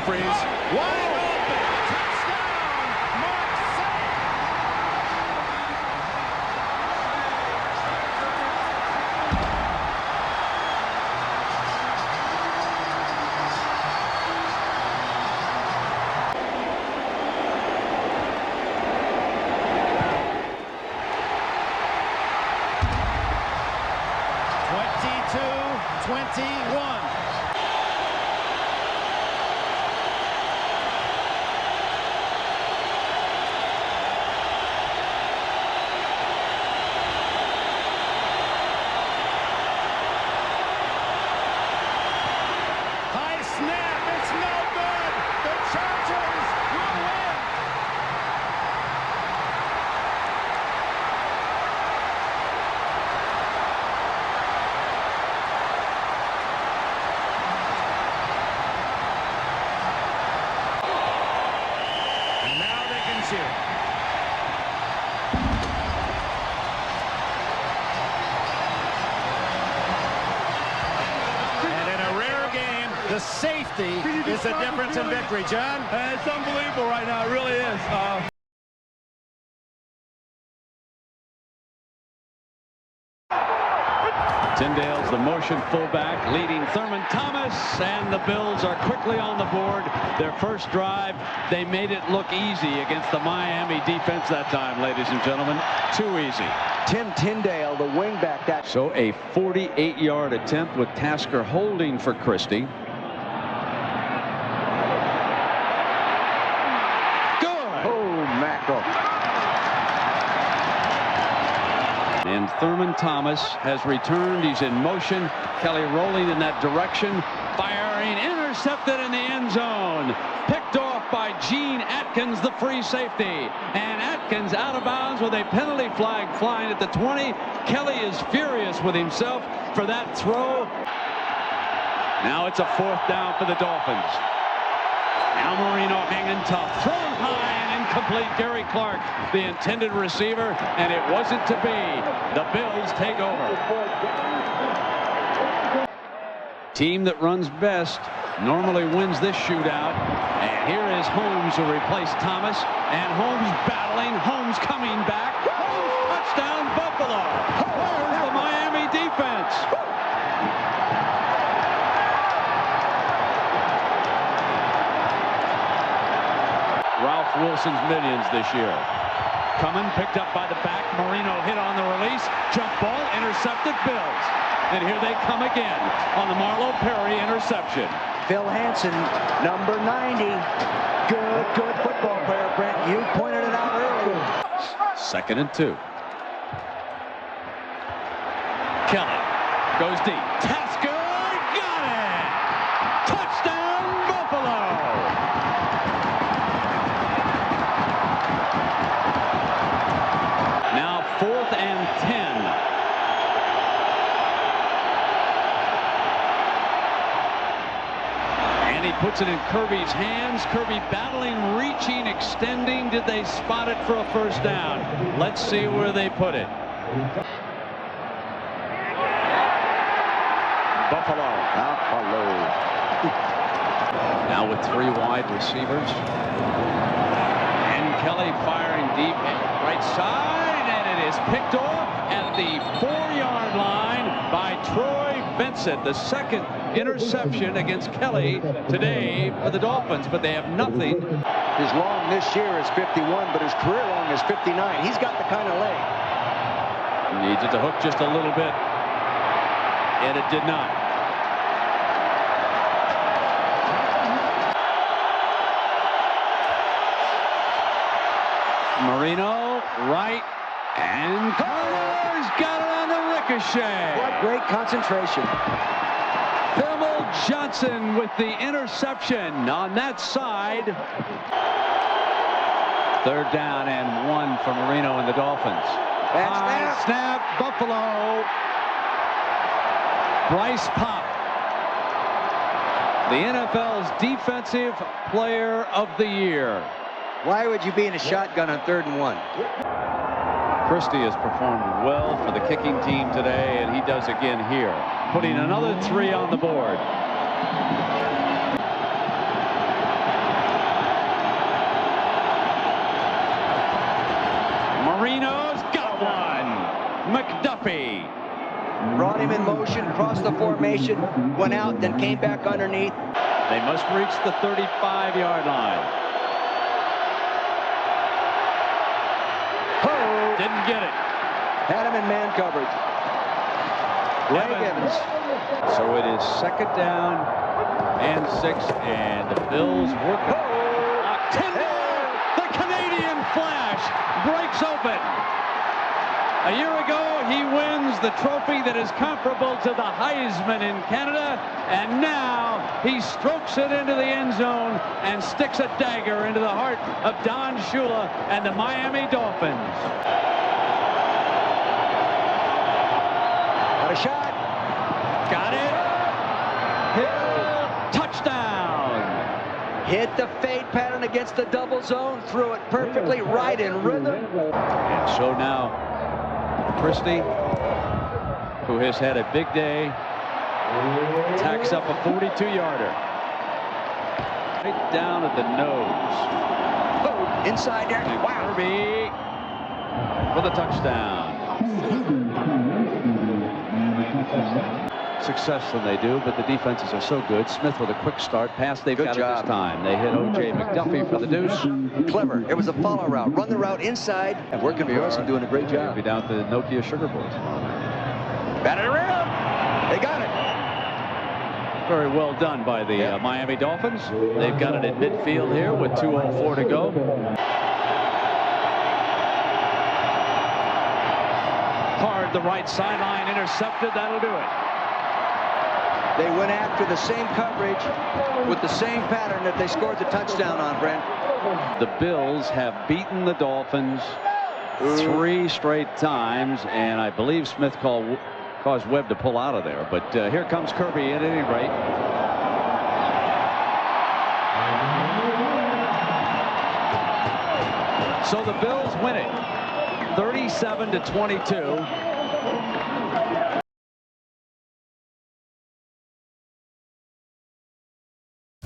Freeze. Wide open. Touchdown. Mark Sapp. High snap. It's no good. The Chargers will win. And now they can cheer. And in a rare game, the safety is the difference in victory. John? It's unbelievable right now. It really is. Tyndale's the motion fullback leading Thurman Thomas, and the Bills are quickly on the board. Their first drive, they made it look easy against the Miami defense that time, ladies and gentlemen. Too easy. Tim Tyndale, the wingback. So a 48-yard attempt with Tasker holding for Christie. Good. Oh, mackerel. And Thurman Thomas has returned. He's in motion. Kelly rolling in that direction. Firing. Intercepted in the end zone. Picked off by Gene Atkins, the free safety. And Atkins out of bounds with a penalty flag flying at the 20. Kelly is furious with himself for that throw. Now it's a 4th down for the Dolphins. Now Marino hanging tough. Thrown high and incomplete. Gary Clark, the intended receiver, and it wasn't to be. The Bills take over. Team that runs best normally wins this shootout. And here is Holmes who replaced Thomas. And Holmes battling. Holmes coming back. Holmes, touchdown Buffalo. Where's the Miami defense? Ralph Wilson's millions this year. Coming, picked up by the back. Marino hit on the release. Jump ball, intercepted. Bills. And here they come again on the Marlo Perry interception. Phil Hansen, number 90. Good football player, Brent. You pointed it out earlier. 2nd and 2. Kelly goes deep. Tasker got it. Touchdown Buffalo. Now 4th and 10. And he puts it in Kirby's hands. Kirby battling, reaching, extending. Did they spot it for a first down? Let's see where they put it. Buffalo. Now with 3 wide receivers. And Kelly firing deep right side, and it is picked off at the 4-yard line by Troy Vincent. The 2nd interception against Kelly today for the Dolphins, but they have nothing. His long this year is 51, but his career long is 59. He's got the kind of leg. Needs it to hook just a little bit, and it did not. Marino, right, and Carter's got it on the ricochet. What great concentration. Thermal Johnson with the interception on that side. 3rd down and 1 for Marino and the Dolphins. High snap, Buffalo. Bryce Pop, the NFL's Defensive Player of the Year. Why would you be in a shotgun on 3rd and 1? Christie has performed well for the kicking team today, and he does again here, putting another 3 on the board. McDuffie. Brought him in motion, crossed the formation, went out, then came back underneath. They must reach the 35-yard line. Oh! Didn't get it. Had him in man coverage. Greg Evans. So it is 2nd down and 6, and the Bills work. The Canadian Flash breaks open. A year ago, he wins the trophy that is comparable to the Heisman in Canada, and now he strokes it into the end zone and sticks a dagger into the heart of Don Shula and the Miami Dolphins. Got a shot. Got it. Touchdown. Hit the fade pattern against the double zone. Threw it perfectly right in rhythm. And so now Christie, who has had a big day, tacks up a 42-yarder. Right down at the nose. Oh, inside there. And wow. Kirby for the touchdown. Success than they do, but the defenses are so good. Smith with a quick start. Pass, they've got it this time. They hit O.J. McDuffie for the deuce. Clever. It was a follow route. Run the route inside. And working Bjornsson doing a great job. Be down at the Nokia Sugar Bowl tomorrow. Batted around. They got it. Very well done by the Miami Dolphins. They've got it at midfield here with 2:04 to go. Hard the right sideline, intercepted. That'll do it. They went after the same coverage with the same pattern that they scored the touchdown on, Brent. The Bills have beaten the Dolphins 3 straight times, and I believe Smith caused Webb to pull out of there. But here comes Kirby at any rate. So the Bills win it 37-22.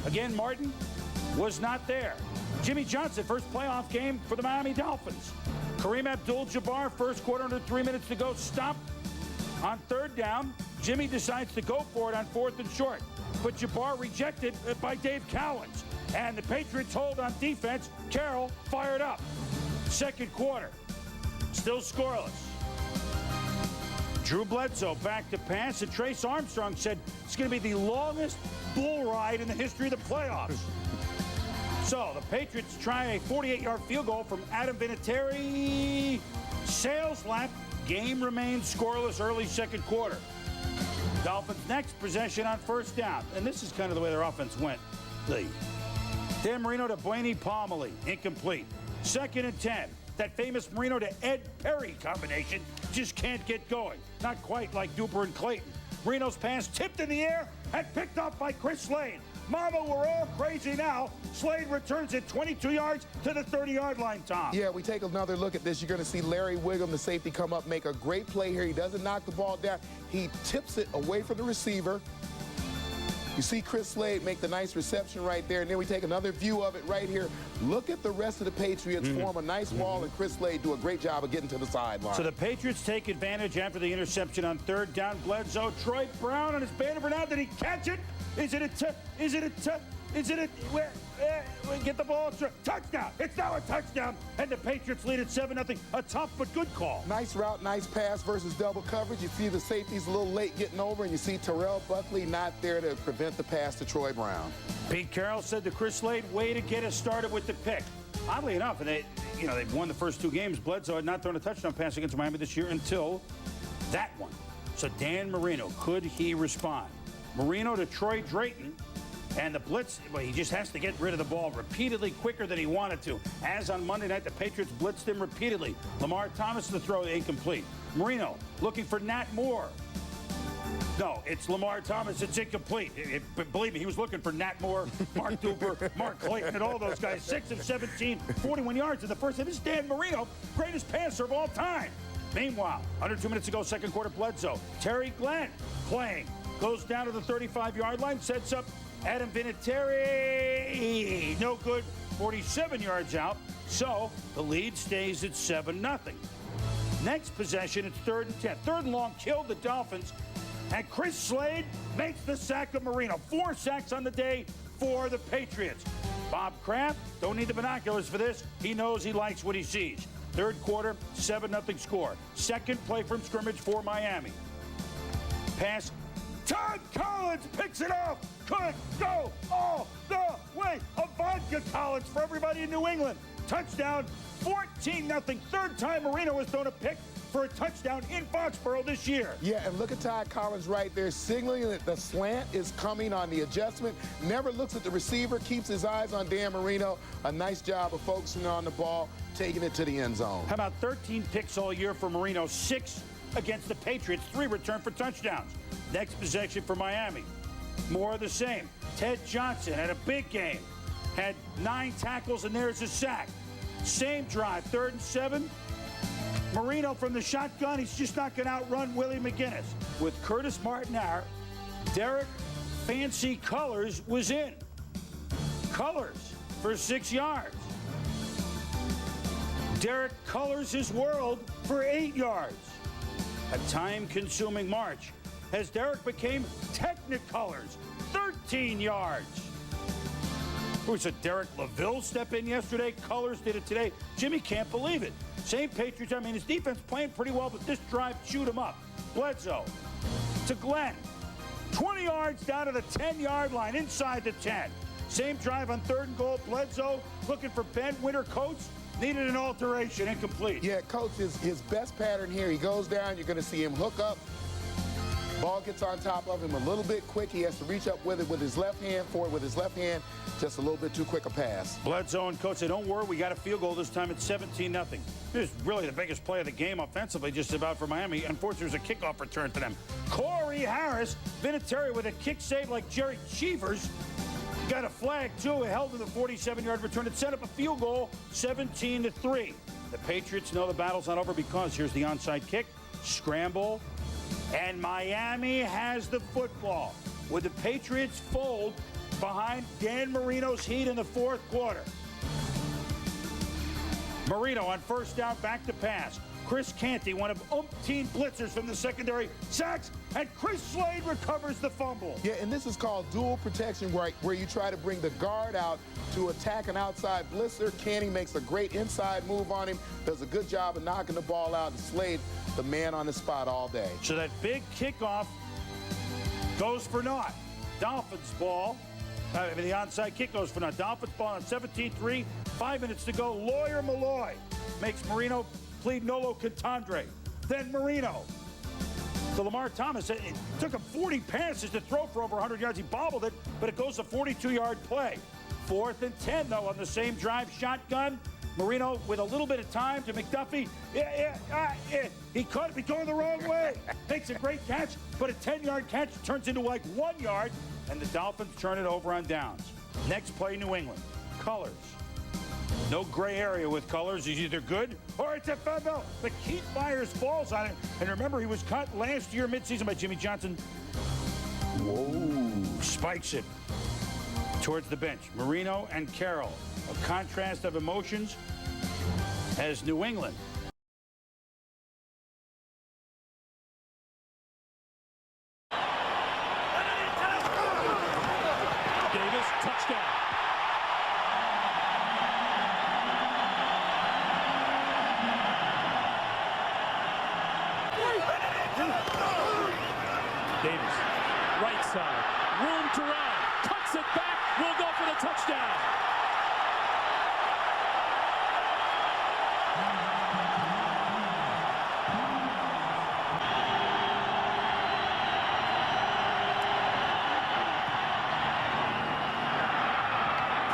Again, Martin was not there. Jimmy Johnson, first playoff game for the Miami Dolphins. Kareem Abdul-Jabbar, first quarter, under 3 minutes to go, stop on 3rd down. Jimmy decides to go for it on 4th and short, but Jabbar rejected by Dave Cowens. And the Patriots hold on defense. Carroll fired up. 2nd quarter, still scoreless. Drew Bledsoe back to pass, and Trace Armstrong said it's going to be the longest bull ride in the history of the playoffs. So the Patriots try a 48-yard field goal from Adam Vinatieri. Sails left. Game remains scoreless early 2nd quarter. Dolphins next possession on 1st down. And this is kind of the way their offense went. Dan Marino to Blaney Palmely. Incomplete. 2nd and 10. That famous Marino to Ed Perry combination just can't get going. Not quite like Duper and Clayton. Marino's pass tipped in the air and picked up by Chris Slade. Mama, we're all crazy now. Slade returns it 22 yards to the 30-yard line, Tom. Yeah, we take another look at this. You're going to see Larry Wiggum, the safety, come up, make a great play here. He doesn't knock the ball down. He tips it away from the receiver. You see Chris Slade make the nice reception right there, and then we take another view of it right here. Look at the rest of the Patriots form a nice wall, and Chris Slade do a great job of getting to the sideline. So the Patriots take advantage after the interception on 3rd down. Bledsoe, Troy Brown on his banner for now. Did he catch it? Is it a get the ball? Touchdown! It's now a touchdown, and the Patriots lead at 7-0. A tough but good call. Nice route, nice pass versus double coverage. You see the safeties a little late getting over, and you see Terrell Buckley not there to prevent the pass to Troy Brown. Pete Carroll said to Chris Slade, way to get us started with the pick. Oddly enough, and they've won the first 2 games. Bledsoe had not thrown a touchdown pass against Miami this year until that one. So Dan Marino, could he respond? Marino to Troy Drayton, and the blitz, well, he just has to get rid of the ball repeatedly quicker than he wanted to. As on Monday night, the Patriots blitzed him repeatedly. Lamar Thomas, the throw incomplete. Marino looking for Nat Moore. No, it's Lamar Thomas. It's incomplete. Believe me, he was looking for Nat Moore, Mark Duper, Mark Clayton, and all those guys. 6 of 17, 41 yards in the first half. This is Dan Marino, greatest passer of all time. Meanwhile, under 2 minutes to go, 2nd quarter, Bledsoe. Terry Glenn playing. Goes down to the 35-yard line, sets up Adam Vinatieri. No good, 47 yards out. So the lead stays at 7-0. Next possession, it's 3rd and 10. 3rd and long, killed the Dolphins. And Chris Slade makes the sack of Marino. 4 sacks on the day for the Patriots. Bob Kraft, don't need the binoculars for this. He knows he likes what he sees. 3rd quarter, 7-0 score. 2nd play from scrimmage for Miami. Pass. Todd Collins picks it off. Could go all the way. A vodka Collins for everybody in New England. Touchdown, 14-0. 3rd time Marino has thrown a pick for a touchdown in Foxborough this year. Yeah, and look at Todd Collins right there, signaling that the slant is coming on the adjustment. Never looks at the receiver, keeps his eyes on Dan Marino. A nice job of focusing on the ball, taking it to the end zone. How about 13 picks all year for Marino, 6 against the Patriots, 3 return for touchdowns. Next possession for Miami. More of the same. Ted Johnson had a big game. Had 9 tackles, and there's a sack. Same drive, 3rd and 7. Marino from the shotgun. He's just not going to outrun Willie McGinnis. With Curtis Martinare, Derek Fancy Colors was in. Colors for 6 yards. Derek colors his world for 8 yards. A time-consuming march as Derek became Technicolors, 13 yards. Was it Derek LaVille step in yesterday? Colors did it today. Jimmy can't believe it. Same Patriots. I mean, his defense playing pretty well, but this drive chewed him up. Bledsoe to Glenn. 20 yards down to the 10-yard line, inside the 10. Same drive on 3rd and goal. Bledsoe looking for Ben Winter. Coates needed an alteration, incomplete. Yeah, Coach, his best pattern here, he goes down, you're going to see him hook up. Ball gets on top of him a little bit quick. He has to reach up with it with his left hand, forward with his left hand. Just a little bit too quick a pass. Bledsoe and Coach say, don't worry, we got a field goal this time. It's 17-0. This is really the biggest play of the game offensively, just about for Miami. Unfortunately, there's a kickoff return to them. Corey Harris, Vinatieri with a kick save like Jerry Cheevers. Got a flag, too. Held to the 47-yard return. It set up a field goal, 17-3. The Patriots know the battle's not over because here's the onside kick. Scramble. And Miami has the football with the Patriots fold behind Dan Marino's heat in the 4th quarter. Marino on 1st down, back to pass. Chris Canty, one of umpteen blitzers from the secondary, sacks, and Chris Slade recovers the fumble. Yeah, and this is called dual protection, where you try to bring the guard out to attack an outside blitzer. Canty makes a great inside move on him, does a good job of knocking the ball out, and Slade, the man on the spot all day. So that big kickoff goes for naught. Dolphins ball. The onside kick goes for naught. Dolphins ball on 17-3. 5 minutes to go. Lawyer Malloy makes Marino plead nolo contendere. Then Marino to Lamar Thomas. It took him 40 passes to throw for over 100 yards. He bobbled it, but it goes a 42-yard play. 4th and 10, though, on the same drive. Shotgun. Marino with a little bit of time to McDuffie. He caught it going the wrong way. Makes a great catch, but a 10-yard catch turns into like 1 yard, and the Dolphins turn it over on downs. Next play, New England. Colors. No gray area with Colors. He's either good or it's a fumble. But Keith Myers falls on it. And remember, he was cut last year midseason by Jimmy Johnson. Whoa. Spikes it towards the bench. Marino and Carroll. A contrast of emotions as New England. Davis, touchdown. Davis, right side, room to run, cuts it back, will go for the touchdown.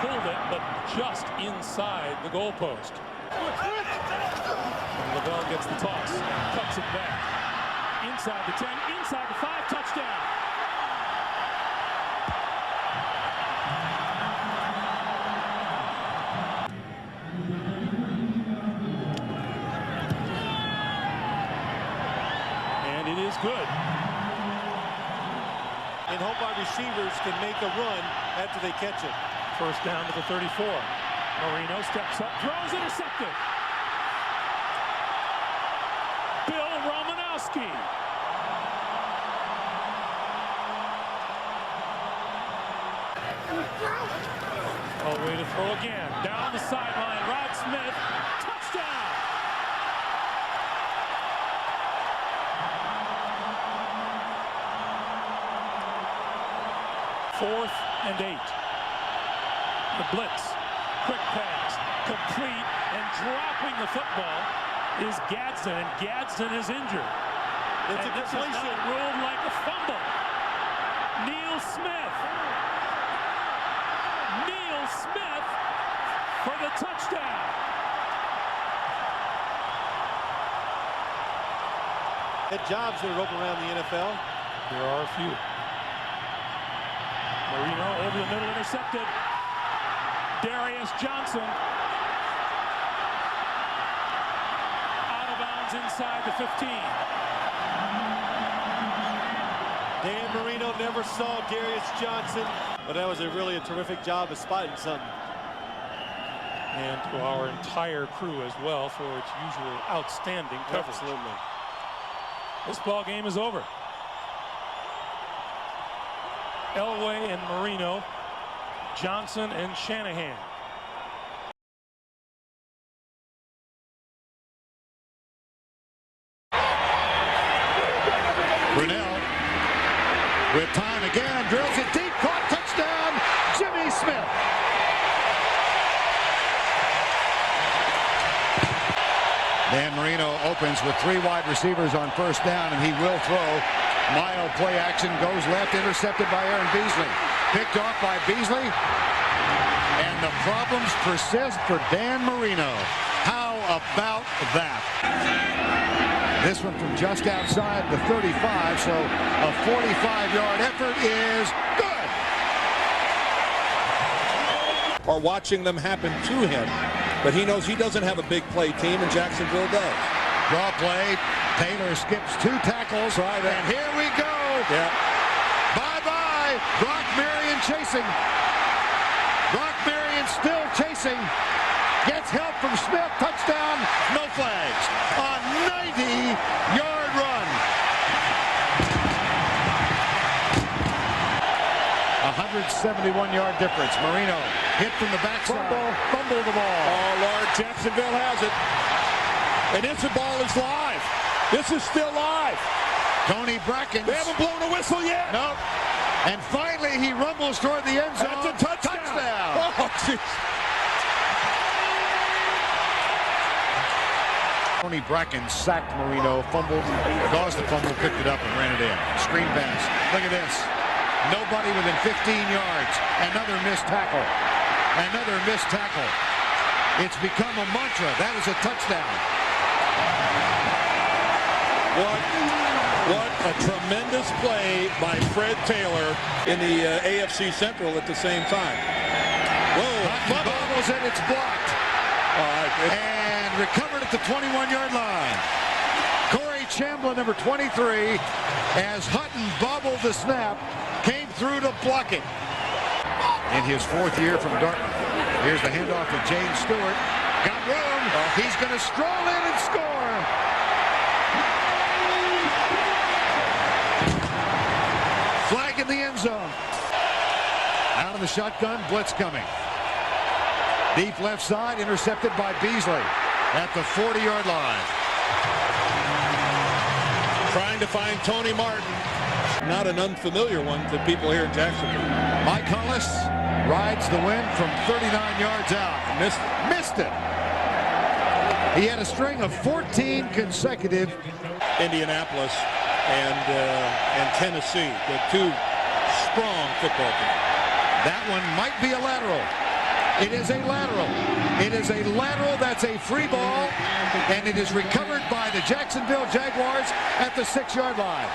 Pulled it, but just inside the goalpost. And Lavelle gets the toss, cuts it back. Inside the 10, inside the 5, touchdown. And it is good. And hope our receivers can make a run after they catch it. First down to the 34. Marino steps up, throws, intercepted. Gronkowski. Oh, way to throw again. Down the sideline. Rod Smith. Touchdown. Fourth and 8. The blitz. Quick pass. Complete. And dropping the football is Gadsden. And Gadsden is injured. It's a this is not ruled like a fumble. Neil Smith. Neil Smith for the touchdown. Had jobs that are open around the NFL. There are a few. Marino over the middle, intercepted. Darius Johnson. Out of bounds inside the 15. Dan Marino never saw Darius Johnson, but that was really a terrific job of spotting something. And to our entire crew as well for its usual outstanding coverage. Absolutely. This ball game is over. Elway and Marino, Johnson and Shanahan. Brunell with time again, drills it deep, caught, touchdown, Jimmy Smith. Dan Marino opens with 3 wide receivers on first down, and he will throw. Mild play action, goes left, intercepted by Aaron Beasley. Picked off by Beasley, and the problems persist for Dan Marino. How about that? This one from just outside the 35, so a 45-yard effort is good. Or watching them happen to him, but he knows he doesn't have a big play team, and Jacksonville does. Draw play. Taylor skips 2 tackles, and here we go. Yeah. Bye-bye. Brock Marion chasing. Brock Marion still chasing. Gets help from Smith. Touchdown. No flags. A 90-yard run. 171-yard difference. Marino hit from the backside. Fumble the ball. Oh, Lord, Jacksonville has it. And this ball is live. This is still live. Tony Brackens. They haven't blown a whistle yet. Nope. And finally, he rumbles toward the end zone. That's a touchdown. Oh, geez. Tony Brackens sacked Marino, fumbled, caused the fumble, picked it up and ran it in. Screen pass. Look at this. Nobody within 15 yards. Another missed tackle. Another missed tackle. It's become a mantra. That is a touchdown. What a tremendous play by Fred Taylor in the AFC Central at the same time. Whoa, bobbles it, it's blocked. And recovered at the 21-yard line. Corey Chamblin, number 23, as Hutton bobbled the snap, came through to block it. In his 4th year from Dartmouth. Here's the handoff to James Stewart. Got room. He's going to stroll in and score. Flag in the end zone. Out of the shotgun, blitz coming. Deep left side, intercepted by Beasley at the 40-yard line. Trying to find Tony Martin. Not an unfamiliar one to people here in Jacksonville. Mike Hollis rides the wind from 39 yards out. Missed it. He had a string of 14 consecutive. Indianapolis and Tennessee, the 2 strong football teams. That one might be a lateral. It is a lateral. It is a lateral. That's a free ball, and it is recovered by the Jacksonville Jaguars at the 6-yard line.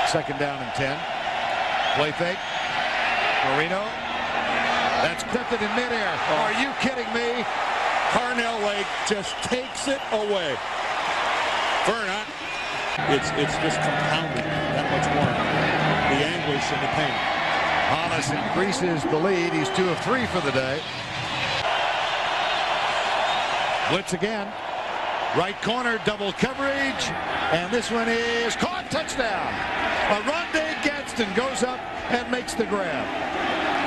Second down and 10. Play fake. Marino. That's tipped in midair. Are you kidding me? Carnell Lake just takes it away. Vernon. It's just compounded that much more. The anguish and the pain. Hollis increases the lead. He's 2 of 3 for the day. Blitz again. Right corner, double coverage. And this one is caught. Touchdown. Aronde Gadsden goes up and makes the grab.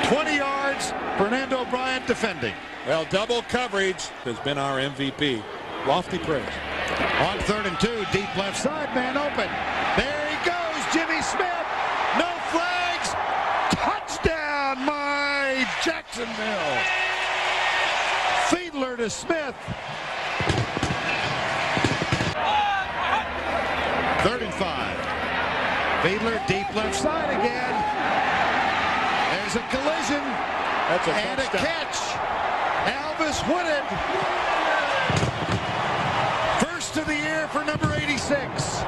20 yards. Fernando Bryant defending. Well, double coverage has been our MVP. Lofty praise. On 3rd and 2, deep left side, man open. There he goes, Jimmy Smith. No flags. Touchdown, my Jacksonville. Fiedler to Smith. 3rd and 5. Fiedler deep left side again. There's a collision. That's a and touchdown. A catch. Alvis Wooded. First of the year for number 86.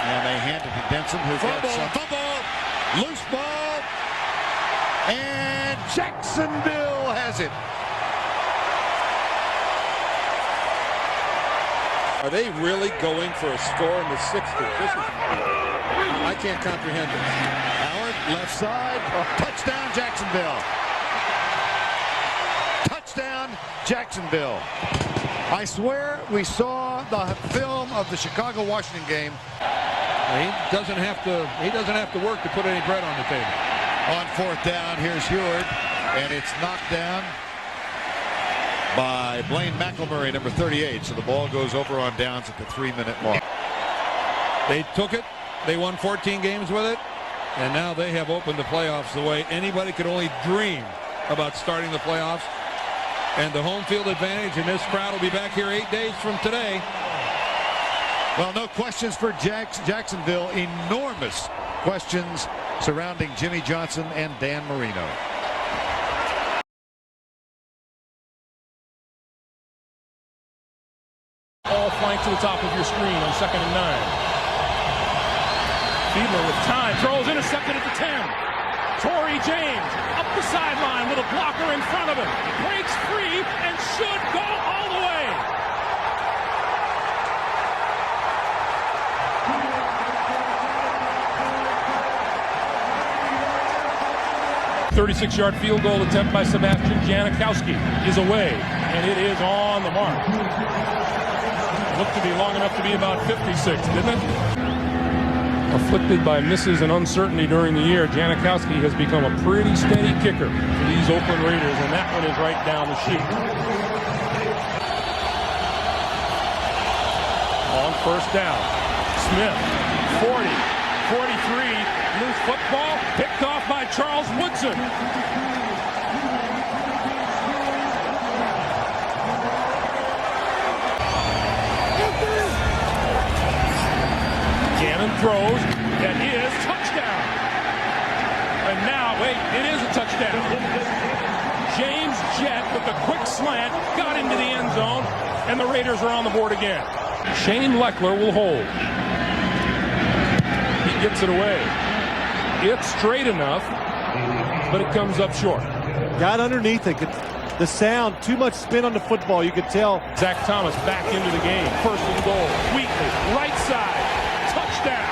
And they hand it to Denson, who gets some fumble, loose ball, and Jacksonville has it. Are they really going for a score in the 60s? I can't comprehend this. Howard, left side, touchdown Jacksonville. Touchdown Jacksonville. I swear we saw the film of the Chicago-Washington game. He doesn't have to work to put any bread on the table. On 4th down, here's Heward, and it's knocked down by Blaine McElmurray, number 38. So the ball goes over on downs at the 3-minute mark. They took it. They won 14 games with it. And now they have opened the playoffs the way anybody could only dream about starting the playoffs. And the home field advantage, and this crowd will be back here 8 days from today. Well, no questions for Jacksonville. Enormous questions surrounding Jimmy Johnson and Dan Marino. All flank to the top of your screen on 2nd and 9. Fiedler with time, throws, intercepted at the 10. Torrey James up the sideline with a blocker in front of him. Breaks free and should go all the way. .36-yard field goal attempt by Sebastian Janikowski is away, and it is on the mark. It looked to be long enough to be about 56, didn't it? Afflicted by misses and uncertainty during the year, Janikowski has become a pretty steady kicker for these Oakland Raiders, and that one is right down the sheet. On 1st down, Smith, 40, 43, loose football, picked off by Charles Woodson. Gannon throws, that is touchdown. And now, wait, it is a touchdown. James Jett with the quick slant got into the end zone, and the Raiders are on the board again. Shane Leckler will hold. He gets it away. It's straight enough, but it comes up short. Got underneath it. The sound, too much spin on the football, you could tell. Zach Thomas back into the game. 1st and goal. Wheatley, right side. Touchdown.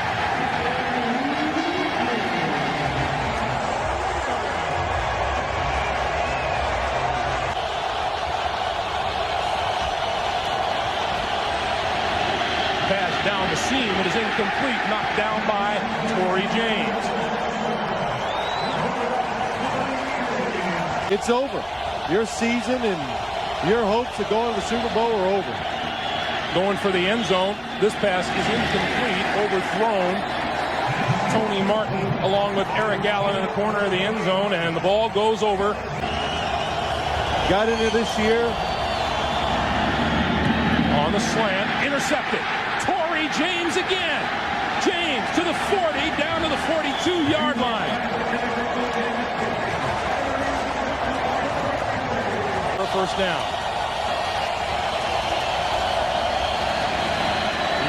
Pass down the seam. It is incomplete. Knocked down by Torrey James. It's over. Your season and your hopes of going to the Super Bowl are over. Going for the end zone. This pass is incomplete. Overthrown. Tony Martin along with Eric Allen in the corner of the end zone, and the ball goes over. Got into this year. On the slant. Intercepted. Torrey James again. James to the 40, down to the 42-yard line. For 1st down.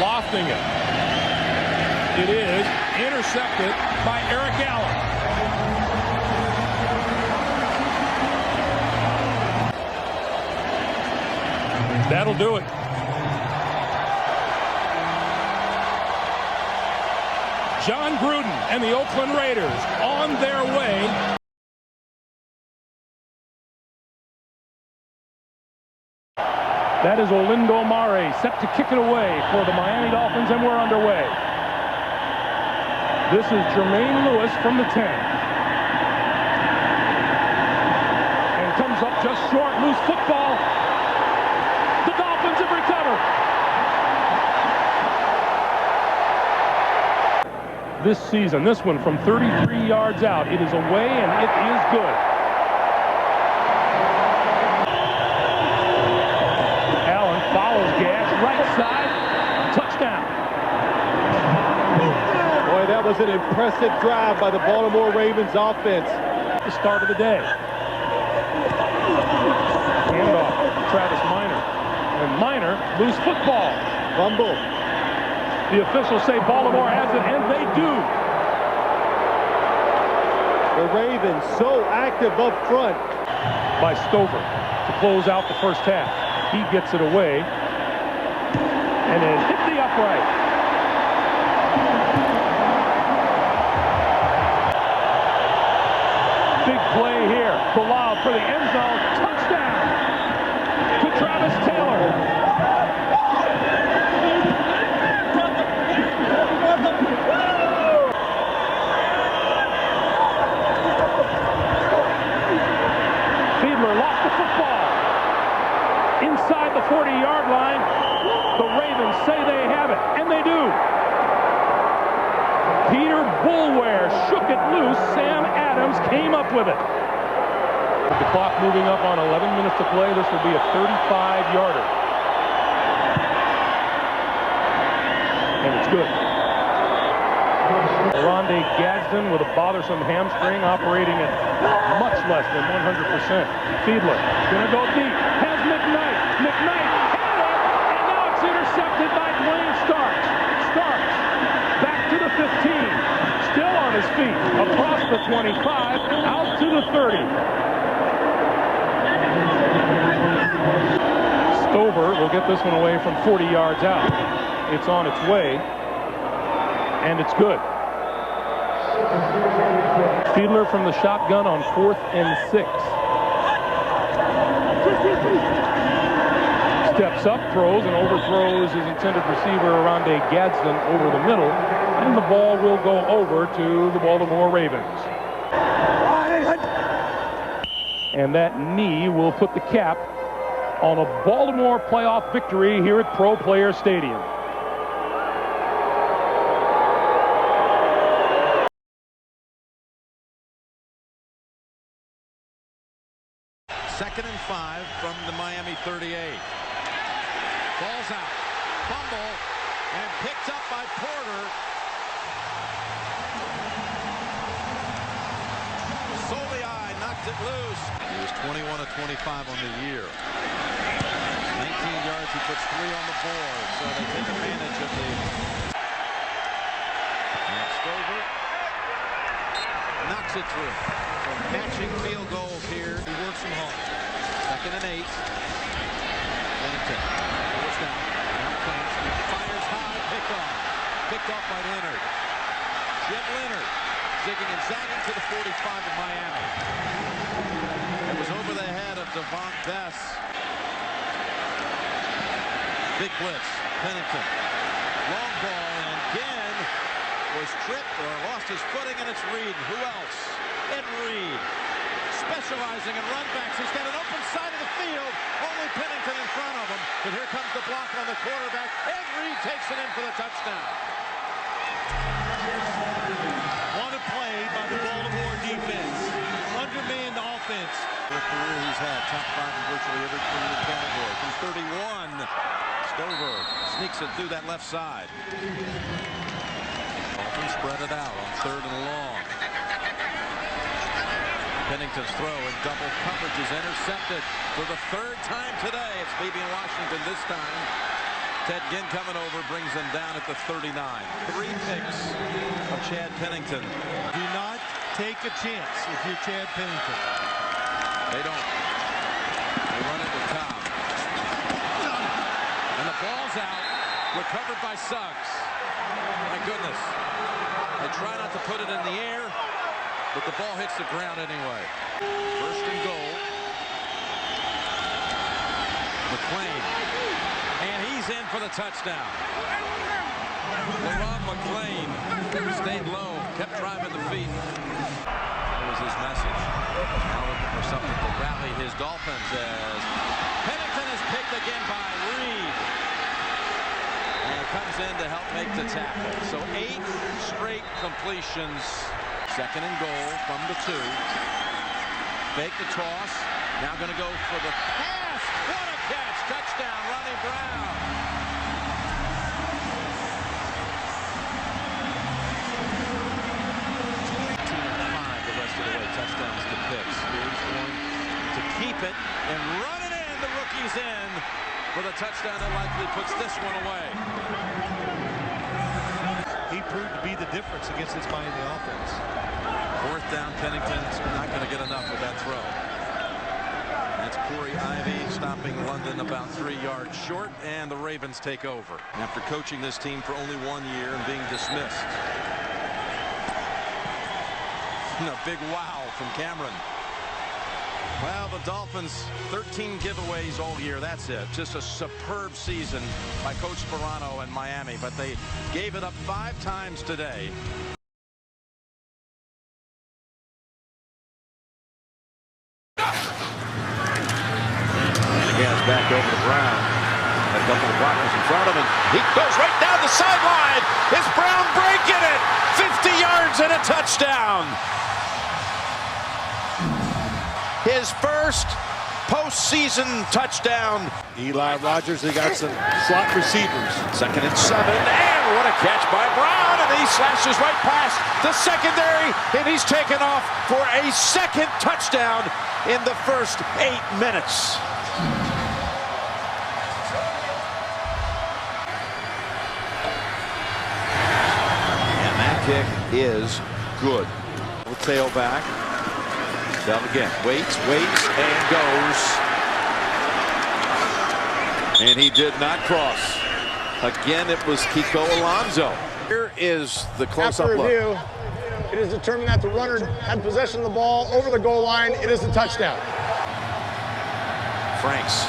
Lofting it. It is intercepted by Eric Allen. That'll do it. John Gruden and the Oakland Raiders on their way That is Olindo Mare set to kick it away for the Miami Dolphins, and we're underway. This is Jermaine Lewis from the 10. And comes up just short, loose football. The Dolphins have recovered. This season, this one from 33 yards out. It is away, and it is good. Allen follows Gash, right side, touchdown. Boy, that was an impressive drive by the Baltimore Ravens offense. The start of the day. Handoff to Travis Minor. And Minor, loose football. Fumble. The officials say Baltimore has it, and they do. The Ravens so active up front. By Stover to close out the first half. He gets it away. And then hit the upright. Big play here. Bilal for the end zone. Touchdown to Travis Taylor. Fiedler lost the football. Inside the 40-yard line. The Ravens say they have it, and they do. Peter Boulware shook it loose. Sam Adams came up with it. With the clock moving up on 11 minutes to play, this will be a 35-yarder. And it's good. Rondé Gadsden with a bothersome hamstring operating at much less than 100%. Fiedler gonna go deep. Has McKnight. McKnight had it, and now it's intercepted by Dwayne Starks. Starks back to the 15. Still on his feet. Across the 25. Out to the 30. Stover will get this one away from 40 yards out. It's on its way, and it's good. Fiedler from the shotgun on 4th and 6. Steps up, throws, and overthrows his intended receiver, Rondé Gadsden, over the middle, and the ball will go over to the Baltimore Ravens. And that knee will put the cap on a Baltimore playoff victory here at Pro Player Stadium. Second and 5 from the Miami 38. Ball's out. Fumble. And picked up by Porter. Soliai knocked it loose. He was 21 of 25 on the year. 19 yards. He puts 3 on the board. So they take advantage of the... And Stover knocks it through. So matching field goals here. He works them hard. Second and 8. Bennington goes down. Now Clemens fires high. Picked off. Picked off by Leonard. Jim Leonard zigging and zagging to the 45 of Miami. It was over the head of Devon Bess. Big blitz. Pennington. Long ball, and again was tripped or lost his footing, and it's Reed. Who else? Ed Reed. Specializing in runbacks. He's got an open side of the field. Only Pennington in front of him. But here comes the block on the quarterback. Ed Reed takes it in for the touchdown. What a play by the Baltimore defense. Undermanned offense. The career he's had, top 5 in virtually every career category. From 31, Stover sneaks it through that left side. Dolphins spread it out on 3rd and long. Pennington's throw in double coverage is intercepted for the 3rd time today. It's Fabian Washington this time. Ted Ginn coming over, brings them down at the 39. 3 picks of Chad Pennington. Do not take a chance if you're Chad Pennington. They don't. They run it to Tom. And the ball's out. Recovered by Suggs. My goodness. They try not to put it in the air, but the ball hits the ground anyway. 1st and goal. McClain. And he's in for the touchdown. LeRon McClain stayed low, kept driving the feet. That was his message. Now looking for something to rally his Dolphins as Pennington is picked again by Reed. And comes in to help make the tackle. So 8 straight completions. 2nd and goal from the 2. Fake the toss. Now going to go for the pass. What a catch. Touchdown, Ronnie Brown. The rest of the way. Touchdowns to picks. Here's going to keep it and run it in. The rookie's in for the touchdown that likely puts this one away. He proved to be the difference against this Miami offense. 4th down, Pennington's not going to get enough with that throw. That's Corey Ivy stopping London about 3 yards short, and the Ravens take over after coaching this team for only 1 year and being dismissed. A big wow from Cameron. Well, the Dolphins, 13 giveaways all year. That's it. Just a superb season by Coach Sperano and Miami, but they gave it up 5 times today. Hands back over to Brown. A couple of blockers in front of him. He goes right down the sideline. Is Brown breaking it? 50 yards and a touchdown. His first postseason touchdown. Eli Rogers, they got some slot receivers. 2nd and 7, and what a catch by Brown, and he slashes right past the secondary, and he's taken off for a 2nd touchdown in the first 8 minutes. And that kick is good. Tailback. Bell again, waits, and goes. And he did not cross. Again, it was Kiko Alonso. Here is the close-up look. After review, it is determined that the runner had possession of the ball over the goal line. It is a touchdown. Franks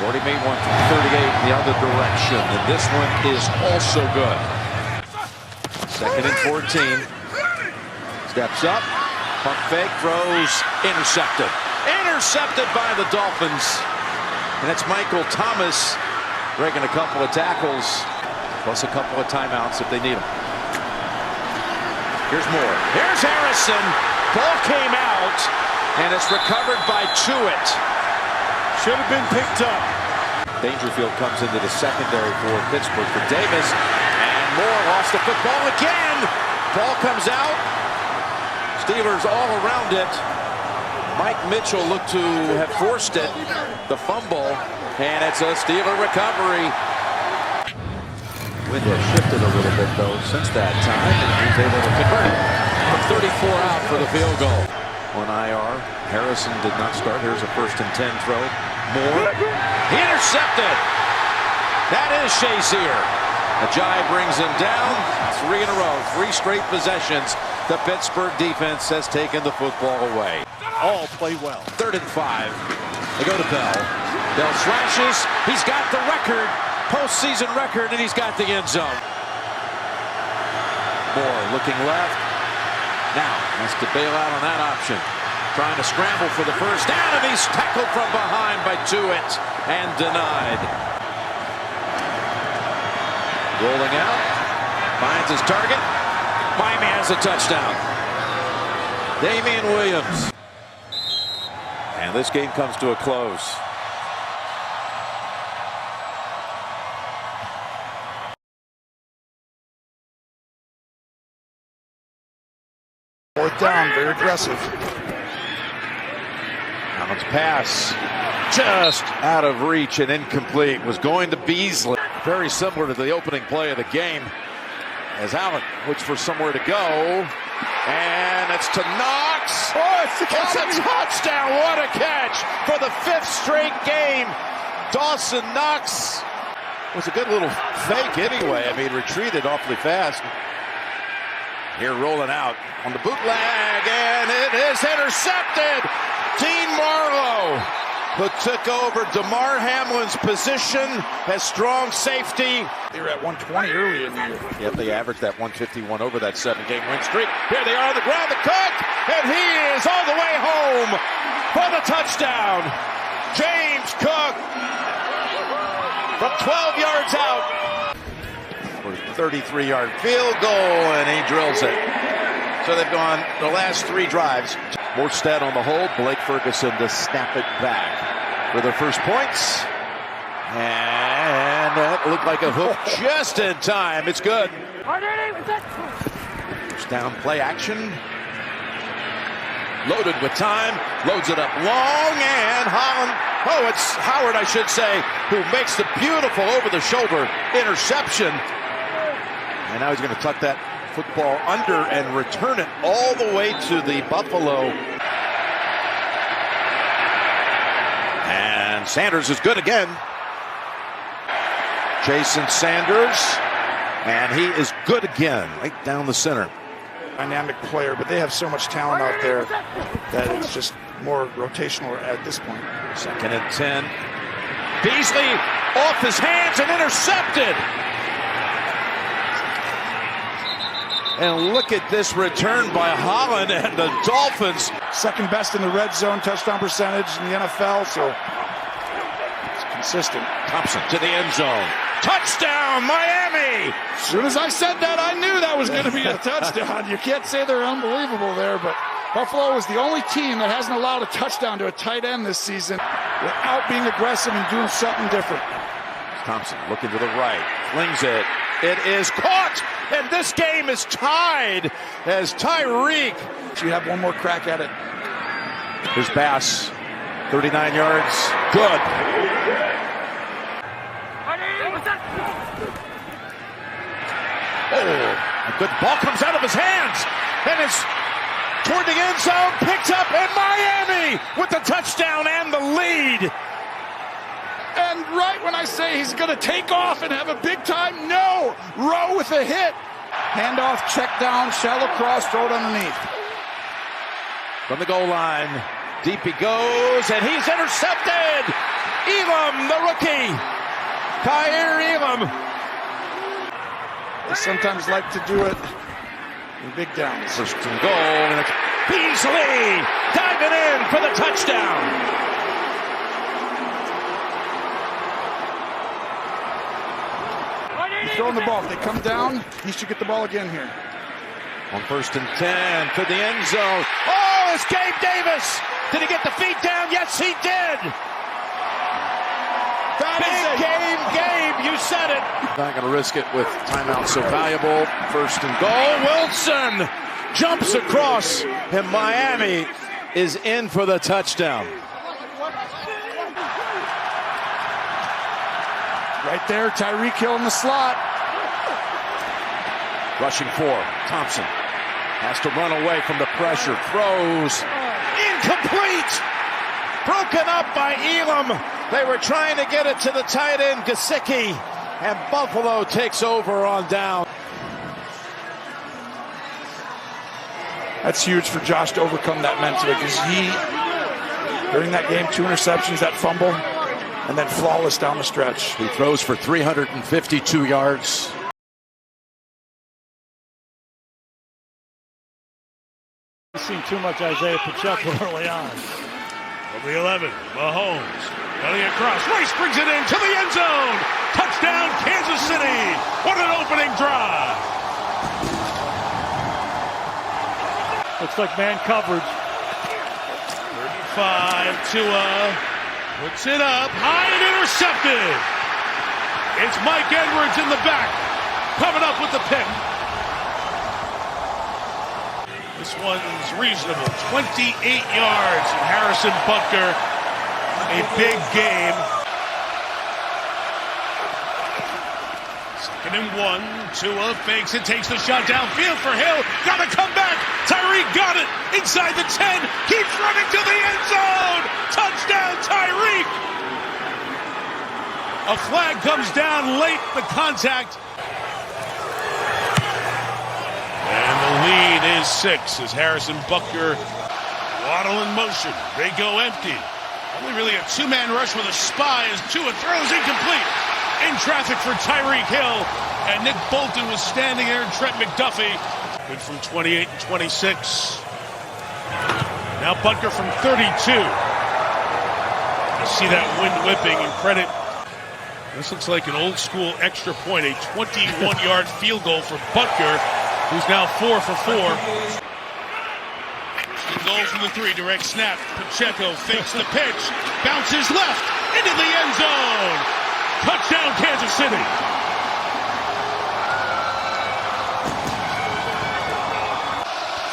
already made one from 38 in the other direction, and this one is also good. 2nd and 14. Steps up. Pump fake, throws, intercepted. Intercepted by the Dolphins. And it's Michael Thomas breaking a couple of tackles, plus a couple of timeouts if they need them. Here's more. Here's Harrison. Ball came out, and it's recovered by Tuitt. Should have been picked up. Dangerfield comes into the secondary for Pittsburgh for Davis. And Moore lost the football again. Ball comes out. Steelers all around it. Mike Mitchell looked to have forced it. The fumble, and it's a Steeler recovery. Wind has shifted a little bit, though, since that time, and he's able to convert it. From 34 out for the field goal. On IR, Harrison did not start. Here's a 1st and 10 throw. Moore, he intercepted. That is Shazier. Ajayi brings him down. 3 in a row, 3 straight possessions. The Pittsburgh defense has taken the football away. All play well. 3rd and 5. They go to Bell. Bell slashes. He's got the record, postseason record, and he's got the end zone. Moore looking left. Now has to bail out on that option. Trying to scramble for the 1st down, and he's tackled from behind by Tuitt and denied. Rolling out. Finds his target. Miami has a touchdown. Damian Williams. And this game comes to a close. Fourth down, very aggressive. Allen's pass just out of reach and incomplete. Was going to Beasley. Very similar to the opening play of the game. As Allen looks for somewhere to go. And it's to Knox. Oh, it's a touchdown. What a catch for the 5th straight game. Dawson Knox was a good little fake anyway. I mean, retreated awfully fast. Here rolling out on the bootleg, and it is intercepted. Dean Marlowe who took over DeMar Hamlin's position as strong safety. They were at 120 early in the year. Yep, they averaged that 151 over that 7-game win streak. Here they are on the ground, the Cook, and he is all the way home for the touchdown. James Cook from 12 yards out. 33-yard field goal, and he drills it. So they've gone the last 3 drives. Morstead on the hold. Blake Ferguson to snap it back for their first points. And that looked like a hook just in time. It's good. First down play action. Loaded with time. Loads it up long, and Holland. It's Howard, I should say, who makes the beautiful over-the-shoulder interception. And now he's going to tuck that football under and return it all the way to the Buffalo. And Sanders is good again. Jason Sanders, and he is good again, right down the center. Dynamic player, but they have so much talent out there that it's just more rotational at this point. 2nd and 10. Beasley off his hands and intercepted. And look at this return by Holland and the Dolphins. Second best in the red zone touchdown percentage in the NFL, so it's consistent. Thompson to the end zone. Touchdown, Miami! As soon as I said that, I knew that was going to be a touchdown. You can't say they're unbelievable there, but Buffalo is the only team that hasn't allowed a touchdown to a tight end this season without being aggressive and doing something different. Thompson looking to the right, flings it. It is caught, and this game is tied as Tyreek. You have one more crack at it. Here's Bass, 39 yards, good. A good ball comes out of his hands, and it's toward the end zone, picked up, and Miami with the touchdown and the lead. And right when I say he's going to take off and have a big time, no! Rowe with a hit. Handoff, check down, shallow cross, throw it underneath. From the goal line, deep he goes, and he's intercepted! Elam, the rookie! Kyer Elam. They sometimes like to do it in big downs. First and goal, and it's Beasley diving in for the touchdown. He's throwing the ball. If they come down, he should get the ball again here. On 1st and 10 to the end zone. Oh, it's Gabe Davis. Did he get the feet down? Yes, he did. Big game, Gabe. You said it. Not going to risk it with timeout so valuable. 1st and goal. Wilson jumps across, and Miami is in for the touchdown. Right there, Tyreek Hill in the slot. Rushing 4, Thompson has to run away from the pressure. Throws incomplete. Broken up by Elam. They were trying to get it to the tight end, Gesicki, and Buffalo takes over on down. That's huge for Josh to overcome that mentally, because he, during that game, 2 interceptions, that fumble, and then flawless down the stretch. He throws for 352 yards. We've seen too much Isaiah Pacheco early on. From the 11, Mahomes cutting across. Rice brings it into the end zone. Touchdown, Kansas City. What an opening drive. Looks like man coverage. 35, Tua puts it up, high and intercepted. It's Mike Edwards in the back, coming up with the pick. This one's reasonable, 28 yards. And Harrison Butker, a big game. 2nd and 1, Tua fakes it, takes the shot downfield for Hill. Got to come back. Tyreek got it inside the 10. Keeps running to the end zone. Touchdown, Tyreek. A flag comes down late, the contact. And the lead is 6 as Harrison Butker waddle in motion. They go empty. Only really a two-man rush with a spy as Tua throws incomplete. In traffic for Tyreek Hill, and Nick Bolton was standing there, and Trent McDuffie. Good from 28 and 26. Now Butker from 32. You see that wind whipping, and credit. This looks like an old school extra point, a 21-yard field goal for Butker, who's now 4 for 4. Goal from the 3, direct snap. Pacheco fakes the pitch, bounces left into the end zone. Touchdown, Kansas City.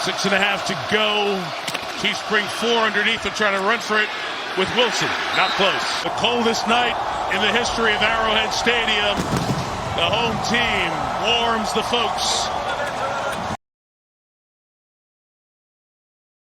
Six and a half to go. Chiefs bring 4 underneath to try to run for it with Wilson. Not close. The coldest night in the history of Arrowhead Stadium. The home team warms the folks